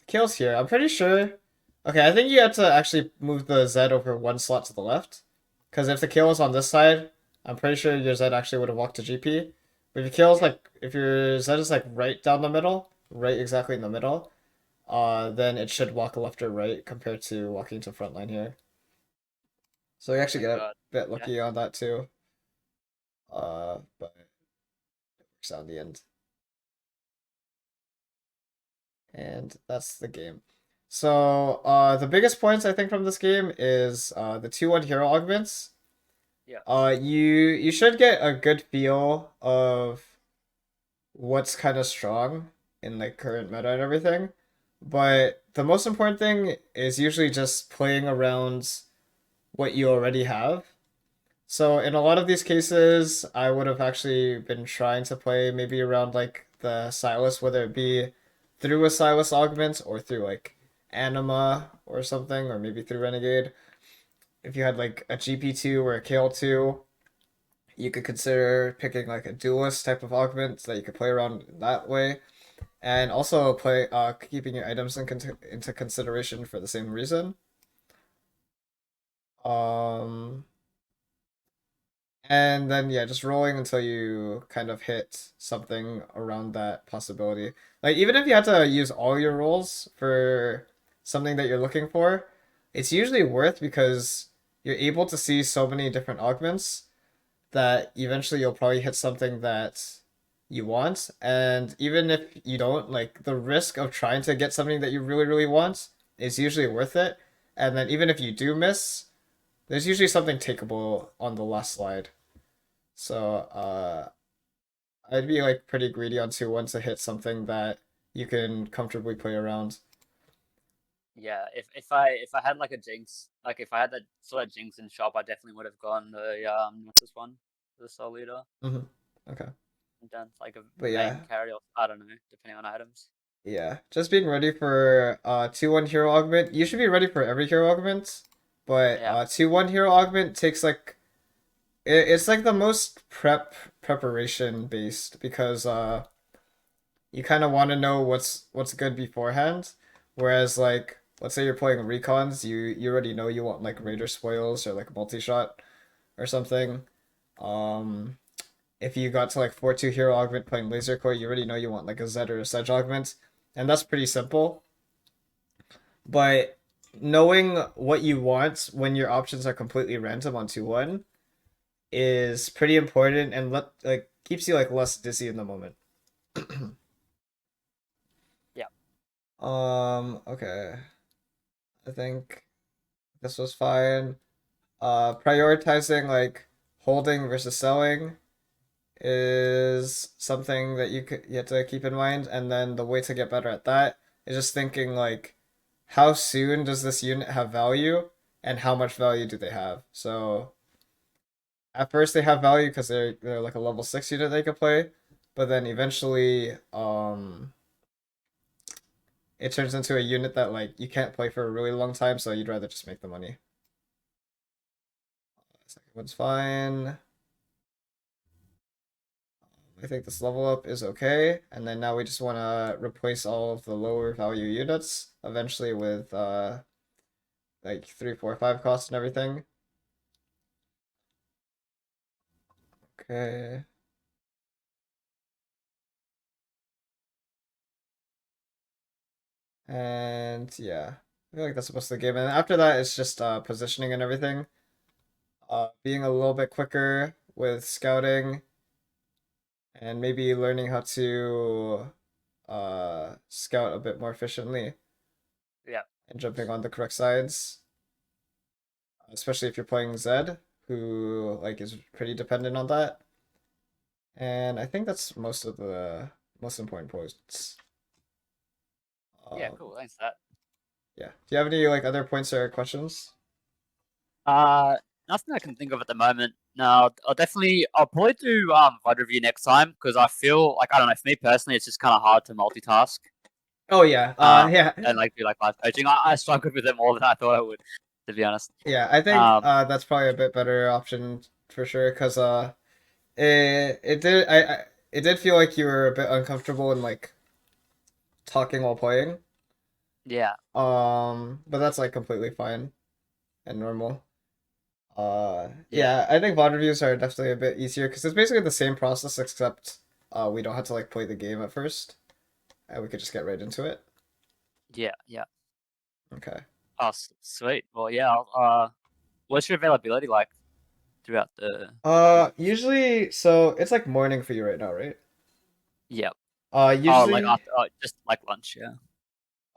Kale's here. I'm pretty sure. Okay, I think you have to actually move the Zed over one slot to the left, because if the Kale was on this side, I'm pretty sure your Zed actually would have walked to GP. But if your Kale's yeah. like, if your Zed is like right down the middle, right exactly in the middle, then it should walk left or right compared to walking to front line here. So you actually Thank get a God. bit Yeah, lucky on that too. But it works out in the end. And that's the game. So, the biggest points I think from this game is the 2-1 hero augments. yeah, You should get a good feel of what's kind of strong in like current meta and everything. But the most important thing is usually just playing around what you already have. So in a lot of these cases, I would have actually been trying to play maybe around like the Silas, whether it be through a Silas augment or through like Anima or something, or maybe through Renegade. If you had like a GP2 or a KL2, you could consider picking like a duelist type of augment that you could play around that way. And also play keeping your items into consideration for the same reason. Um And then yeah, just rolling until you kind of hit something around that possibility. Like even if you had to use all your rolls for something that you're looking for, it's usually worth because you're able to see so many different augments that eventually you'll probably hit something that you want. And even if you don't, like the risk of trying to get something that you really, really want is usually worth it. And then even if you do miss, there's usually something takeable on the last slide. So I'd be like pretty greedy on 2-1 to hit something that you can comfortably play around. Yeah, if I had like a Jinx, like if I had that sort of Jinx in shop, I definitely would have gone the what's this one, the Soul Eater, Hmm. Okay. and done like a But main yeah, carry, or I don't know, depending on items. yeah. Just being ready for 2-1 hero augment. You should be ready for every hero augment, but Yeah, 2-1 hero augment takes like it's like the most preparation based because you kind of want to know what's good beforehand. Whereas like let's say you're playing recons, you already know you want like raider spoils or like multi shot or something. Um, if you got to like 4-2 hero augment playing laser core, you already know you want like a Zed or a Sedge augment, and that's pretty simple. But knowing what you want when your options are completely random on 2-1 is pretty important and keeps you like less dizzy in the moment. yeah, Okay. I think this was fine. Prioritizing like holding versus selling is something that you have to keep in mind, and then the way to get better at that is just thinking like, how soon does this unit have value, and how much value do they have? So at first they have value because they're like a level 6 unit they can play, but then eventually it turns into a unit that like you can't play for a really long time, so you'd rather just make the money. Second one's fine. I think this level up is okay. And then now we just want to replace all of the lower value units eventually with like 3, 4, 5 cost and everything. Okay. And yeah, I feel like that's supposed to the game. And after that, it's just positioning and everything. Being a little bit quicker with scouting and maybe learning how to scout a bit more efficiently yeah, and jumping on the correct sides, especially if you're playing Zed, who like is pretty dependent on that. And I think that's most of the most important points. yeah. Um, Cool. Thanks for that. yeah. Do you have any like other points or questions? Uh, Nothing I can think of at the moment. No, I'll probably do VOD review next time because I feel like I don't know. For me personally, it's just kind of hard to multitask. Oh yeah. Uh, Yeah. and like do like live coaching. I struggled with it more than I thought I would, to be honest. Yeah, I think Um, that's probably a bit better option for sure because it did it did feel like you were a bit uncomfortable in like talking while playing. yeah, But that's like completely fine and normal. yeah, Yeah, I think VOD reviews are definitely a bit easier because it's basically the same process except we don't have to like play the game at first and we could just get right into it. yeah. Okay. Oh, sweet. Well, yeah. What's your availability like throughout the week? Usually, so it's like morning for you right now, right? Yeah. Oh, like Usually, after, just like lunch. Yeah.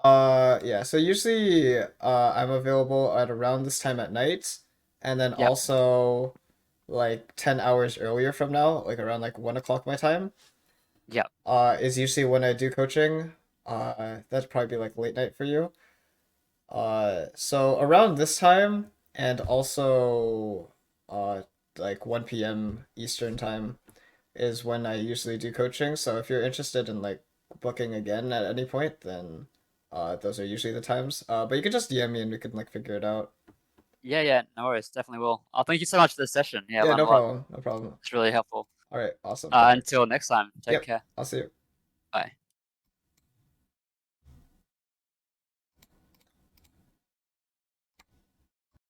yeah. So usually, I'm available at around this time at night, and then Yep. also like 10 hours earlier from now, like around like 1 o'clock my time. Yep. Is usually when I do coaching. That'd probably be like late night for you. So around this time, and also, like 1 p.m. Eastern time is when I usually do coaching. So if you're interested in like booking again at any point, then those are usually the times. But you can just DM me and we can like figure it out. Yeah. Yeah. No worries. Definitely will. Oh, thank you so much for the session. Yeah, I Yeah, learned no a lot. problem. No problem. It's really helpful. All right, awesome. Perfect. Until next time. Take Yep, care. I'll see you. Bye.